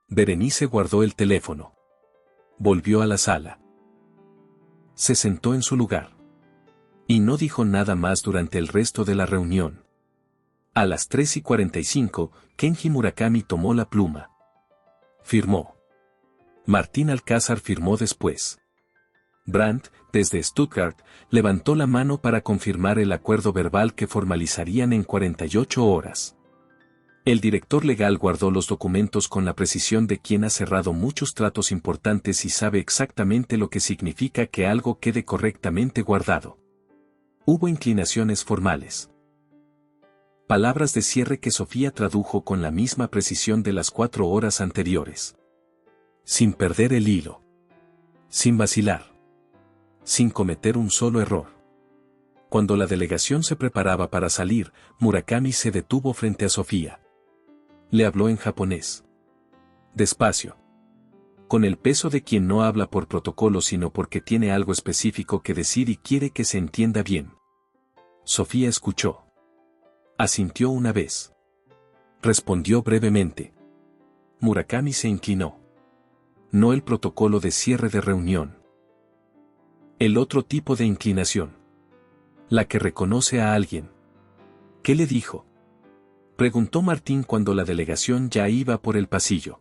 [SPEAKER 1] Berenice guardó el teléfono. Volvió a la sala. Se sentó en su lugar. Y no dijo nada más durante el resto de la reunión. A las 3:45, Kenji Murakami tomó la pluma. Firmó. Martín Alcázar firmó después. Brandt, desde Stuttgart, levantó la mano para confirmar el acuerdo verbal que formalizarían en 48 horas. El director legal guardó los documentos con la precisión de quien ha cerrado muchos tratos importantes y sabe exactamente lo que significa que algo quede correctamente guardado. Hubo inclinaciones formales. Palabras de cierre que Sofía tradujo con la misma precisión de las 4 horas anteriores. Sin perder el hilo. Sin vacilar. Sin cometer un solo error. Cuando la delegación se preparaba para salir, Murakami se detuvo frente a Sofía. Le habló en japonés. Despacio. Con el peso de quien no habla por protocolo sino porque tiene algo específico que decir y quiere que se entienda bien. Sofía escuchó. Asintió una vez. Respondió brevemente. Murakami se inclinó. No el protocolo de cierre de reunión. El otro tipo de inclinación. La que reconoce a alguien. ¿Qué le dijo? Preguntó Martín cuando la delegación ya iba por el pasillo.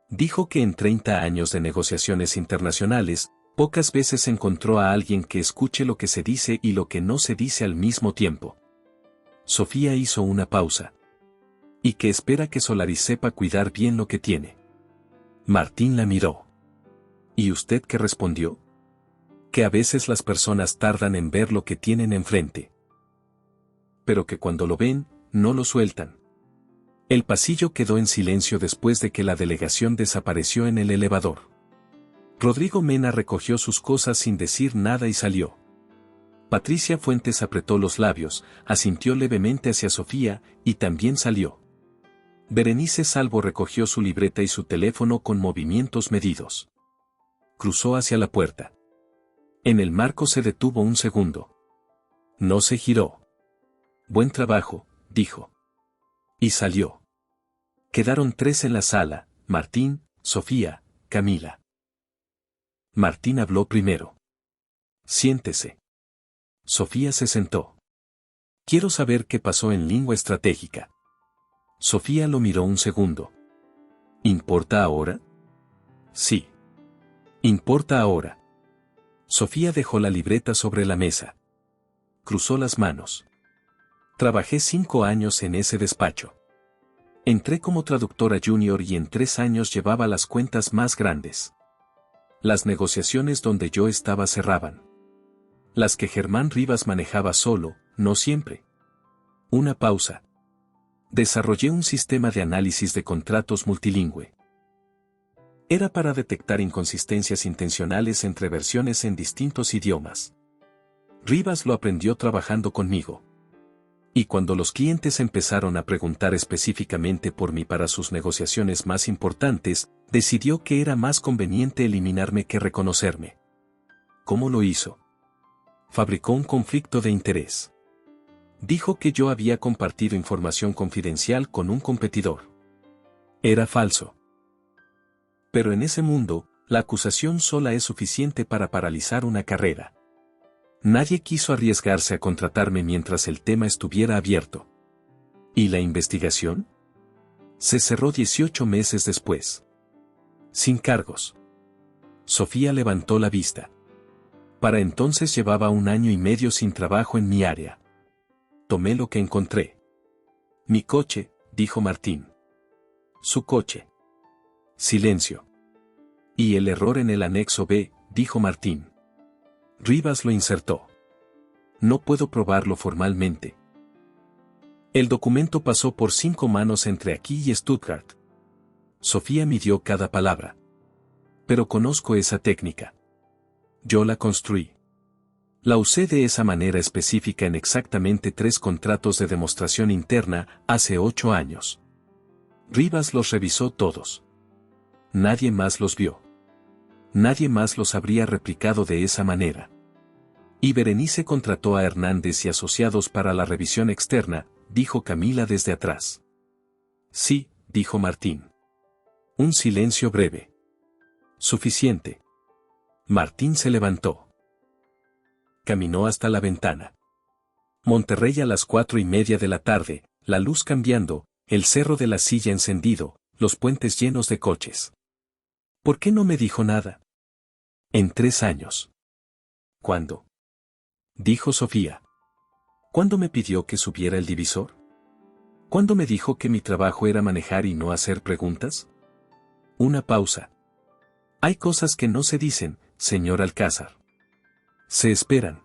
[SPEAKER 1] Dijo que en 30 años de negociaciones internacionales, pocas veces encontró a alguien que escuche lo que se dice y lo que no se dice al mismo tiempo. Sofía hizo una pausa. Y que espera que Solaris sepa cuidar bien lo que tiene. Martín la miró. ¿Y usted qué respondió? Que a veces las personas tardan en ver lo que tienen enfrente. Pero que cuando lo ven, no lo sueltan. El pasillo quedó en silencio después de que la delegación desapareció en el elevador. Rodrigo Mena recogió sus cosas sin decir nada y salió. Patricia Fuentes apretó los labios, asintió levemente hacia Sofía, y también salió. Berenice Salvo recogió su libreta y su teléfono con movimientos medidos. Cruzó hacia la puerta. En el marco se detuvo un segundo. No se giró. Buen trabajo, dijo. Y salió. Quedaron 3 en la sala, Martín, Sofía, Camila. Martín habló primero. Siéntese. Sofía se sentó. Quiero saber qué pasó en lengua estratégica. Sofía lo miró un segundo. ¿Importa ahora? Sí. Importa ahora. Sofía dejó la libreta sobre la mesa. Cruzó las manos. Trabajé 5 años en ese despacho. Entré como traductora junior y en 3 años llevaba las cuentas más grandes. Las negociaciones donde yo estaba cerraban. Las que Germán Rivas manejaba solo, no siempre. Una pausa. Desarrollé un sistema de análisis de contratos multilingüe. Era para detectar inconsistencias intencionales entre versiones en distintos idiomas. Rivas lo aprendió trabajando conmigo. Y cuando los clientes empezaron a preguntar específicamente por mí para sus negociaciones más importantes, decidió que era más conveniente eliminarme que reconocerme. ¿Cómo lo hizo? Fabricó un conflicto de interés. Dijo que yo había compartido información confidencial con un competidor. Era falso. Pero en ese mundo, la acusación sola es suficiente para paralizar una carrera. Nadie quiso arriesgarse a contratarme mientras el tema estuviera abierto. ¿Y la investigación? Se cerró 18 meses después. Sin cargos. Sofía levantó la vista. Para entonces llevaba 1 año y medio sin trabajo en mi área. Tomé lo que encontré. Mi coche, dijo Martín. Su coche. Silencio. Y el error en el anexo B, dijo Martín. Rivas lo insertó. No puedo probarlo formalmente. El documento pasó por 5 manos entre aquí y Stuttgart. Sofía midió cada palabra. Pero conozco esa técnica. Yo la construí. La usé de esa manera específica en exactamente 3 contratos de demostración interna, hace 8 años. Rivas los revisó todos. Nadie más los vio. Nadie más los habría replicado de esa manera. Y Berenice contrató a Hernández y Asociados para la revisión externa, dijo Camila desde atrás. Sí, dijo Martín. Un silencio breve. Suficiente. Martín se levantó. Caminó hasta la ventana. Monterrey a las 4:30 de la tarde, la luz cambiando, el cerro de la Silla encendido, los puentes llenos de coches. ¿Por qué no me dijo nada? En 3 años. ¿Cuándo? Dijo Sofía. ¿Cuándo me pidió que subiera el divisor? ¿Cuándo me dijo que mi trabajo era manejar y no hacer preguntas? Una pausa. Hay cosas que no se dicen, señor Alcázar. Se esperan.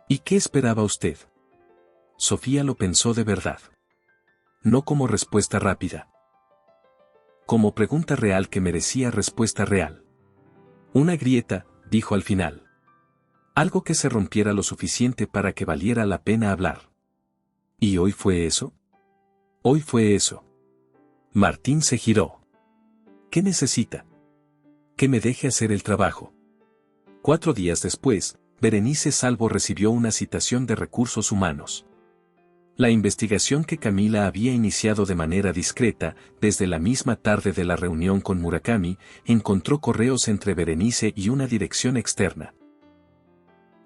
[SPEAKER 1] ¿Y qué esperaba usted? Sofía lo pensó de verdad. No como respuesta rápida. Como pregunta real que merecía respuesta real. Una grieta, dijo al final. Algo que se rompiera lo suficiente para que valiera la pena hablar. ¿Y hoy fue eso? Hoy fue eso. Martín se giró. ¿Qué necesita? Que me deje hacer el trabajo. 4 días después, Berenice Salvo recibió una citación de recursos humanos. La investigación que Camila había iniciado de manera discreta, desde la misma tarde de la reunión con Murakami, encontró correos entre Berenice y una dirección externa.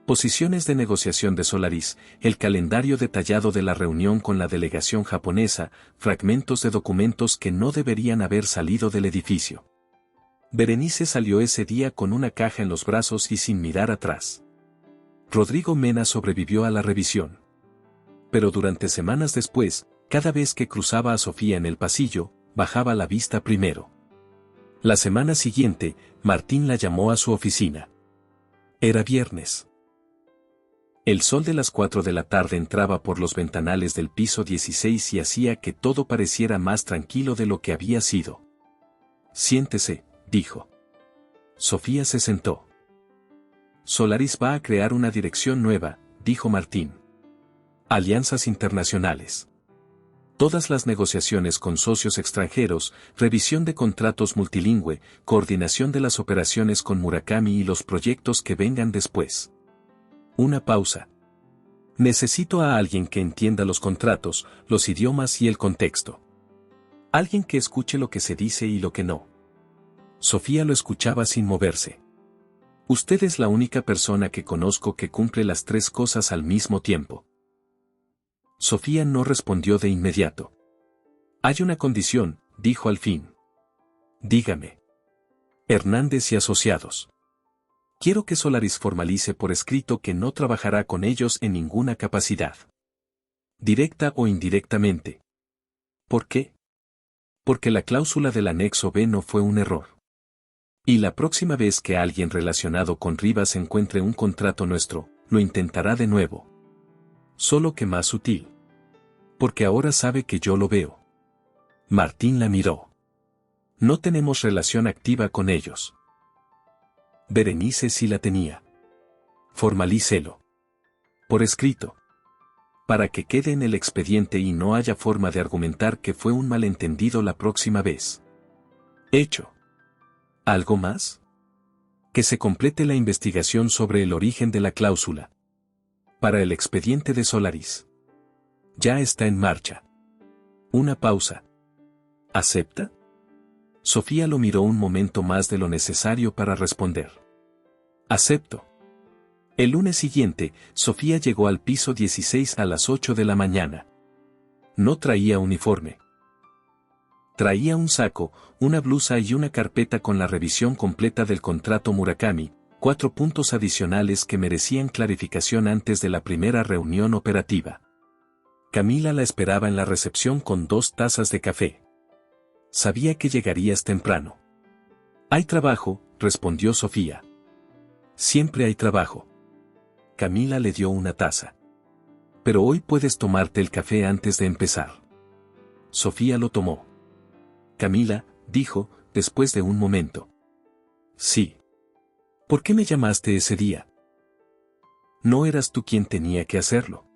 [SPEAKER 1] Posiciones de negociación de Solaris, el calendario detallado de la reunión con la delegación japonesa, fragmentos de documentos que no deberían haber salido del edificio. Berenice salió ese día con una caja en los brazos y sin mirar atrás. Rodrigo Mena sobrevivió a la revisión. Pero durante semanas después, cada vez que cruzaba a Sofía en el pasillo, bajaba la vista primero. La semana siguiente, Martín la llamó a su oficina. Era viernes. El sol de las 4 de la tarde entraba por los ventanales del piso 16 y hacía que todo pareciera más tranquilo de lo que había sido. Siéntese, dijo. Sofía se sentó. Solaris va a crear una dirección nueva, dijo Martín. Alianzas internacionales. Todas las negociaciones con socios extranjeros, revisión de contratos multilingüe, coordinación de las operaciones con Murakami y los proyectos que vengan después. Una pausa. Necesito a alguien que entienda los contratos, los idiomas y el contexto. Alguien que escuche lo que se dice y lo que no. Sofía lo escuchaba sin moverse. Usted es la única persona que conozco que cumple las 3 cosas al mismo tiempo. Sofía no respondió de inmediato. Hay una condición, dijo al fin. Dígame. Hernández y Asociados. Quiero que Solaris formalice por escrito que no trabajará con ellos en ninguna capacidad. Directa o indirectamente. ¿Por qué? Porque la cláusula del anexo B no fue un error. Y la próxima vez que alguien relacionado con Rivas encuentre un contrato nuestro, lo intentará de nuevo. Solo que más sutil. Porque ahora sabe que yo lo veo. Martín la miró. No tenemos relación activa con ellos. Berenice sí la tenía. Formalícelo. Por escrito. Para que quede en el expediente y no haya forma de argumentar que fue un malentendido la próxima vez. Hecho. ¿Algo más? Que se complete la investigación sobre el origen de la cláusula. Para el expediente de Solaris. Ya está en marcha. Una pausa. ¿Acepta? Sofía lo miró un momento más de lo necesario para responder. Acepto. El lunes siguiente, Sofía llegó al piso 16 a las 8 de la mañana. No traía uniforme. Traía un saco, una blusa y una carpeta con la revisión completa del contrato Murakami, 4 puntos adicionales que merecían clarificación antes de la primera reunión operativa. Camila la esperaba en la recepción con 2 tazas de café. Sabía que llegarías temprano. Hay trabajo, respondió Sofía. Siempre hay trabajo. Camila le dio una taza. Pero hoy puedes tomarte el café antes de empezar. Sofía lo tomó. Camila, dijo, después de un momento. Sí. ¿Por qué me llamaste ese día? No eras tú quien tenía que hacerlo.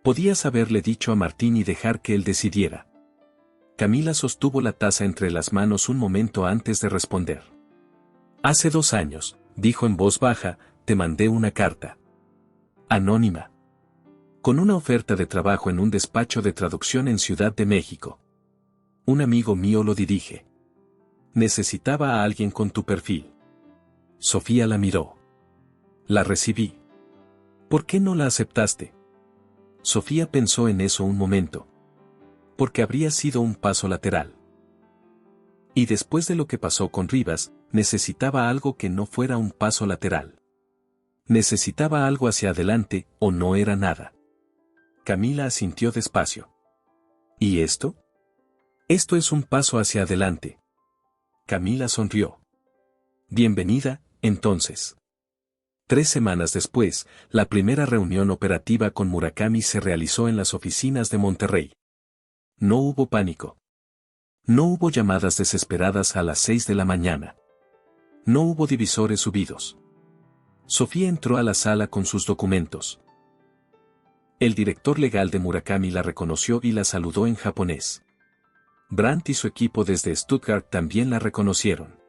[SPEAKER 1] Podías haberle dicho a Martín y dejar que él decidiera. Camila sostuvo la taza entre las manos un momento antes de responder. Hace 2 años, dijo en voz baja, te mandé una carta. Anónima. Con una oferta de trabajo en un despacho de traducción en Ciudad de México. Un amigo mío lo dirige. Necesitaba a alguien con tu perfil. Sofía la miró. La recibí. ¿Por qué no la aceptaste? Sofía pensó en eso un momento. Porque habría sido un paso lateral. Y después de lo que pasó con Rivas, necesitaba algo que no fuera un paso lateral. Necesitaba algo hacia adelante, o no era nada. Camila asintió despacio. ¿Y esto? Esto es un paso hacia adelante. Camila sonrió. Bienvenida, entonces. 3 semanas después, la primera reunión operativa con Murakami se realizó en las oficinas de Monterrey. No hubo pánico. No hubo llamadas desesperadas a las 6 de la mañana. No hubo divisores subidos. Sofía entró a la sala con sus documentos. El director legal de Murakami la reconoció y la saludó en japonés. Brandt y su equipo desde Stuttgart también la reconocieron.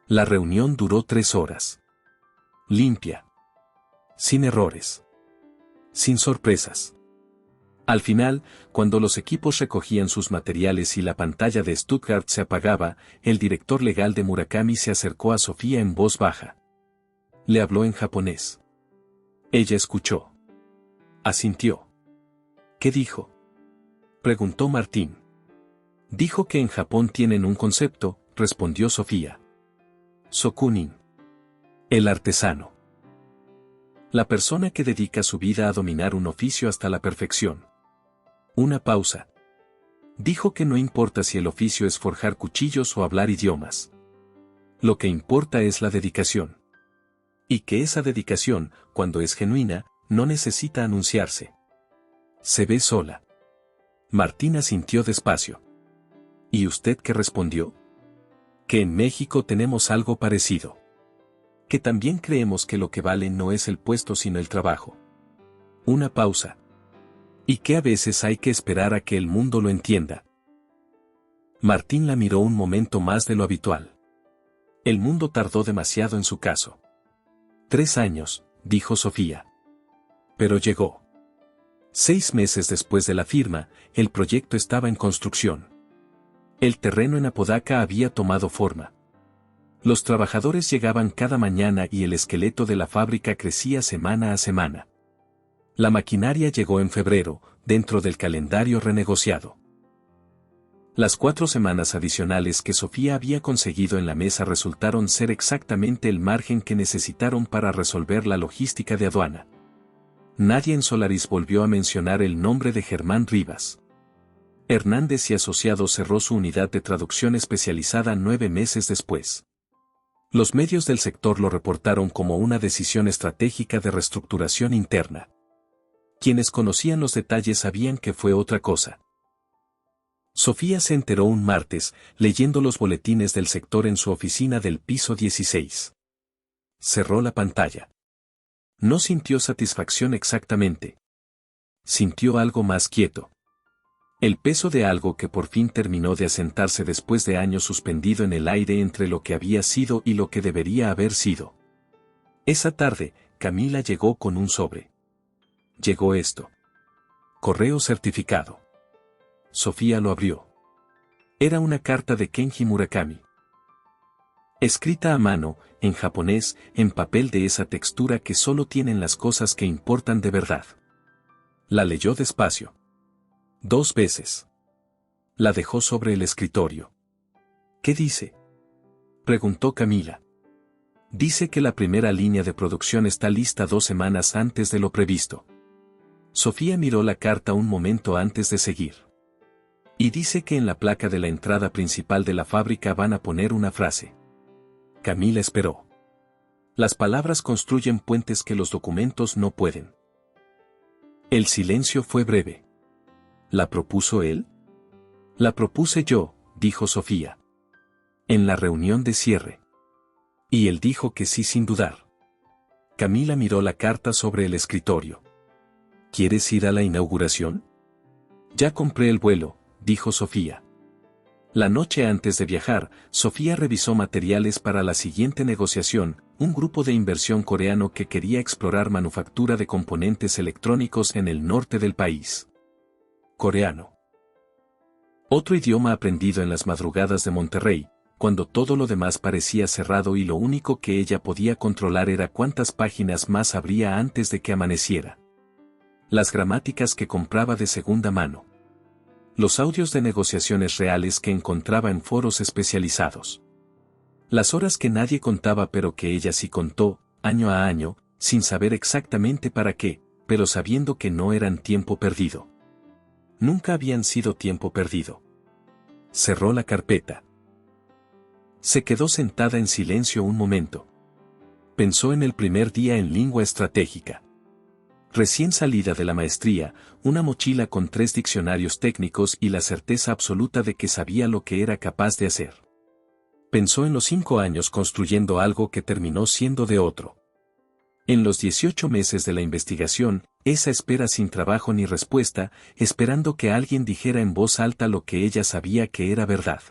[SPEAKER 1] La reunión duró 3 horas. Limpia. Sin errores. Sin sorpresas. Al final, cuando los equipos recogían sus materiales y la pantalla de Stuttgart se apagaba, el director legal de Murakami se acercó a Sofía en voz baja. Le habló en japonés. Ella escuchó. Asintió. ¿Qué dijo? Preguntó Martín. Dijo que en Japón tienen un concepto, respondió Sofía. Sokunin. El artesano. La persona que dedica su vida a dominar un oficio hasta la perfección. Una pausa. Dijo que no importa si el oficio es forjar cuchillos o hablar idiomas. Lo que importa es la dedicación. Y que esa dedicación, cuando es genuina, no necesita anunciarse. Se ve sola. Martín asintió despacio. ¿Y usted qué respondió? Que en México tenemos algo parecido. Que también creemos que lo que vale no es el puesto sino el trabajo. Una pausa. Y que a veces hay que esperar a que el mundo lo entienda. Martín la miró un momento más de lo habitual. El mundo tardó demasiado en su caso. 3 años, dijo Sofía. Pero llegó. 6 meses después de la firma, el proyecto estaba en construcción. El terreno en Apodaca había tomado forma. Los trabajadores llegaban cada mañana y el esqueleto de la fábrica crecía semana a semana. La maquinaria llegó en febrero, dentro del calendario renegociado. Las 4 semanas adicionales que Sofía había conseguido en la mesa resultaron ser exactamente el margen que necesitaron para resolver la logística de aduana. Nadie en Solaris volvió a mencionar el nombre de Germán Rivas. Hernández y Asociados cerró su unidad de traducción especializada 9 meses después. Los medios del sector lo reportaron como una decisión estratégica de reestructuración interna. Quienes conocían los detalles sabían que fue otra cosa. Sofía se enteró un martes, leyendo los boletines del sector en su oficina del piso 16. Cerró la pantalla. No sintió satisfacción exactamente. Sintió algo más quieto. El peso de algo que por fin terminó de asentarse después de años suspendido en el aire entre lo que había sido y lo que debería haber sido. Esa tarde, Camila llegó con un sobre. Llegó esto. Correo certificado. Sofía lo abrió. Era una carta de Kenji Murakami. Escrita a mano, en japonés, en papel de esa textura que solo tienen las cosas que importan de verdad. La leyó despacio. 2 veces. La dejó sobre el escritorio. ¿Qué dice?, preguntó Camila. Dice que la primera línea de producción está lista 2 semanas antes de lo previsto. Sofía miró la carta un momento antes de seguir. Y dice que en la placa de la entrada principal de la fábrica van a poner una frase. Camila esperó. Las palabras construyen puentes que los documentos no pueden. El silencio fue breve. ¿La propuso él? La propuse yo, dijo Sofía. En la reunión de cierre. Y él dijo que sí sin dudar. Camila miró la carta sobre el escritorio. ¿Quieres ir a la inauguración? Ya compré el vuelo, dijo Sofía. La noche antes de viajar, Sofía revisó materiales para la siguiente negociación, un grupo de inversión coreano que quería explorar manufactura de componentes electrónicos en el norte del país. Coreano. Otro idioma aprendido en las madrugadas de Monterrey, cuando todo lo demás parecía cerrado y lo único que ella podía controlar era cuántas páginas más habría antes de que amaneciera. Las gramáticas que compraba de segunda mano. Los audios de negociaciones reales que encontraba en foros especializados. Las horas que nadie contaba pero que ella sí contó, año a año, sin saber exactamente para qué, pero sabiendo que no eran tiempo perdido. Nunca habían sido tiempo perdido. Cerró la carpeta. Se quedó sentada en silencio un momento. Pensó en el primer día en lengua estratégica. Recién salida de la maestría, una mochila con 3 diccionarios técnicos y la certeza absoluta de que sabía lo que era capaz de hacer. Pensó en los 5 años construyendo algo que terminó siendo de otro. En los 18 meses de la investigación, esa espera sin trabajo ni respuesta, esperando que alguien dijera en voz alta lo que ella sabía que era verdad.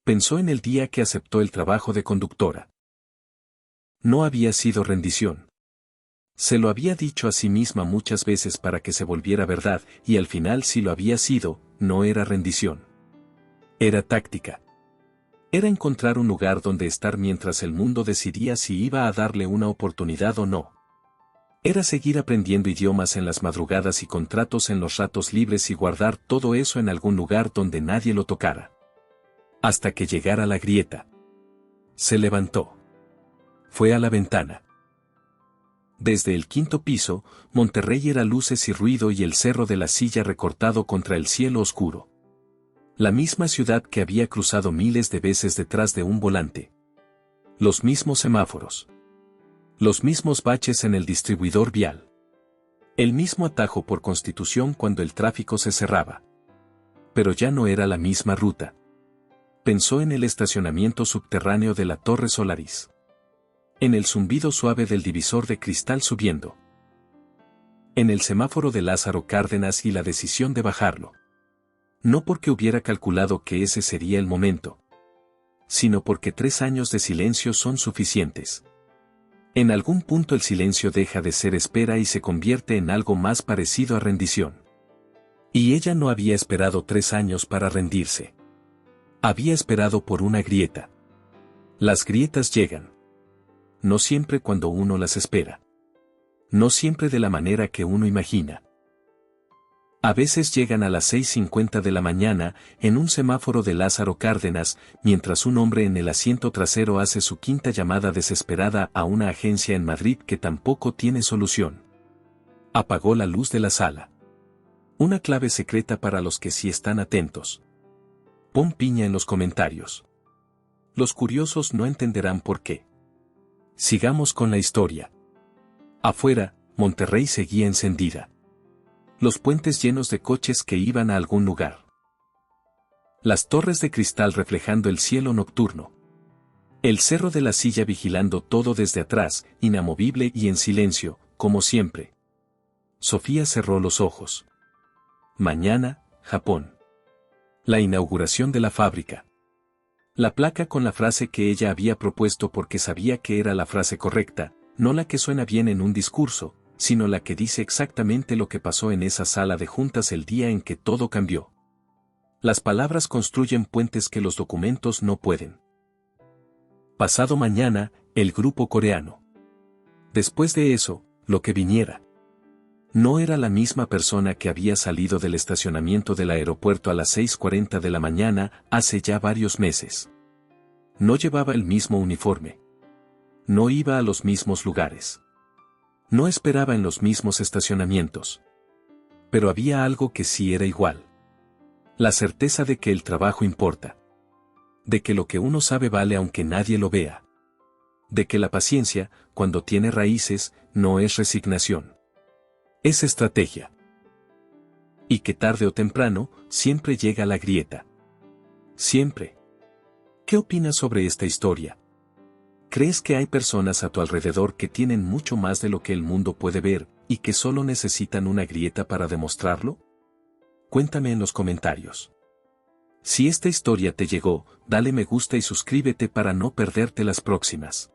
[SPEAKER 1] Pensó en el día que aceptó el trabajo de conductora. No había sido rendición. Se lo había dicho a sí misma muchas veces para que se volviera verdad, y al final si lo había sido, no era rendición. Era táctica. Era encontrar un lugar donde estar mientras el mundo decidía si iba a darle una oportunidad o no. Era seguir aprendiendo idiomas en las madrugadas y contratos en los ratos libres y guardar todo eso en algún lugar donde nadie lo tocara. Hasta que llegara la grieta. Se levantó. Fue a la ventana. Desde el 5º piso, Monterrey era luces y ruido y el cerro de la Silla recortado contra el cielo oscuro. La misma ciudad que había cruzado miles de veces detrás de un volante. Los mismos semáforos. Los mismos baches en el distribuidor vial. El mismo atajo por Constitución cuando el tráfico se cerraba. Pero ya no era la misma ruta. Pensó en el estacionamiento subterráneo de la Torre Solaris. En el zumbido suave del divisor de cristal subiendo. En el semáforo de Lázaro Cárdenas y la decisión de bajarlo. No porque hubiera calculado que ese sería el momento. Sino porque 3 años de silencio son suficientes. En algún punto el silencio deja de ser espera y se convierte en algo más parecido a rendición. Y ella no había esperado 3 años para rendirse. Había esperado por una grieta. Las grietas llegan. No siempre cuando uno las espera. No siempre de la manera que uno imagina. A veces llegan a las 6:50 de la mañana, en un semáforo de Lázaro Cárdenas, mientras un hombre en el asiento trasero hace su 5ª llamada desesperada a una agencia en Madrid que tampoco tiene solución. Apagó la luz de la sala. Una clave secreta para los que sí están atentos. Pon piña en los comentarios. Los curiosos no entenderán por qué. Sigamos con la historia. Afuera, Monterrey seguía encendida. Los puentes llenos de coches que iban a algún lugar. Las torres de cristal reflejando el cielo nocturno. El cerro de la Silla vigilando todo desde atrás, inamovible y en silencio, como siempre. Sofía cerró los ojos. Mañana, Japón. La inauguración de la fábrica. La placa con la frase que ella había propuesto porque sabía que era la frase correcta, no la que suena bien en un discurso, sino la que dice exactamente lo que pasó en esa sala de juntas el día en que todo cambió. Las palabras construyen puentes que los documentos no pueden. Pasado mañana, el grupo coreano. Después de eso, lo que viniera. No era la misma persona que había salido del estacionamiento del aeropuerto a las 6:40 de la mañana hace ya varios meses. No llevaba el mismo uniforme. No iba a los mismos lugares. No esperaba en los mismos estacionamientos. Pero había algo que sí era igual. La certeza de que el trabajo importa. De que lo que uno sabe vale aunque nadie lo vea. De que la paciencia, cuando tiene raíces, no es resignación. Es estrategia. Y que tarde o temprano, siempre llega la grieta. Siempre. ¿Qué opinas sobre esta historia? ¿Crees que hay personas a tu alrededor que tienen mucho más de lo que el mundo puede ver, y que solo necesitan una grieta para demostrarlo? Cuéntame en los comentarios. Si esta historia te llegó, dale me gusta y suscríbete para no perderte las próximas.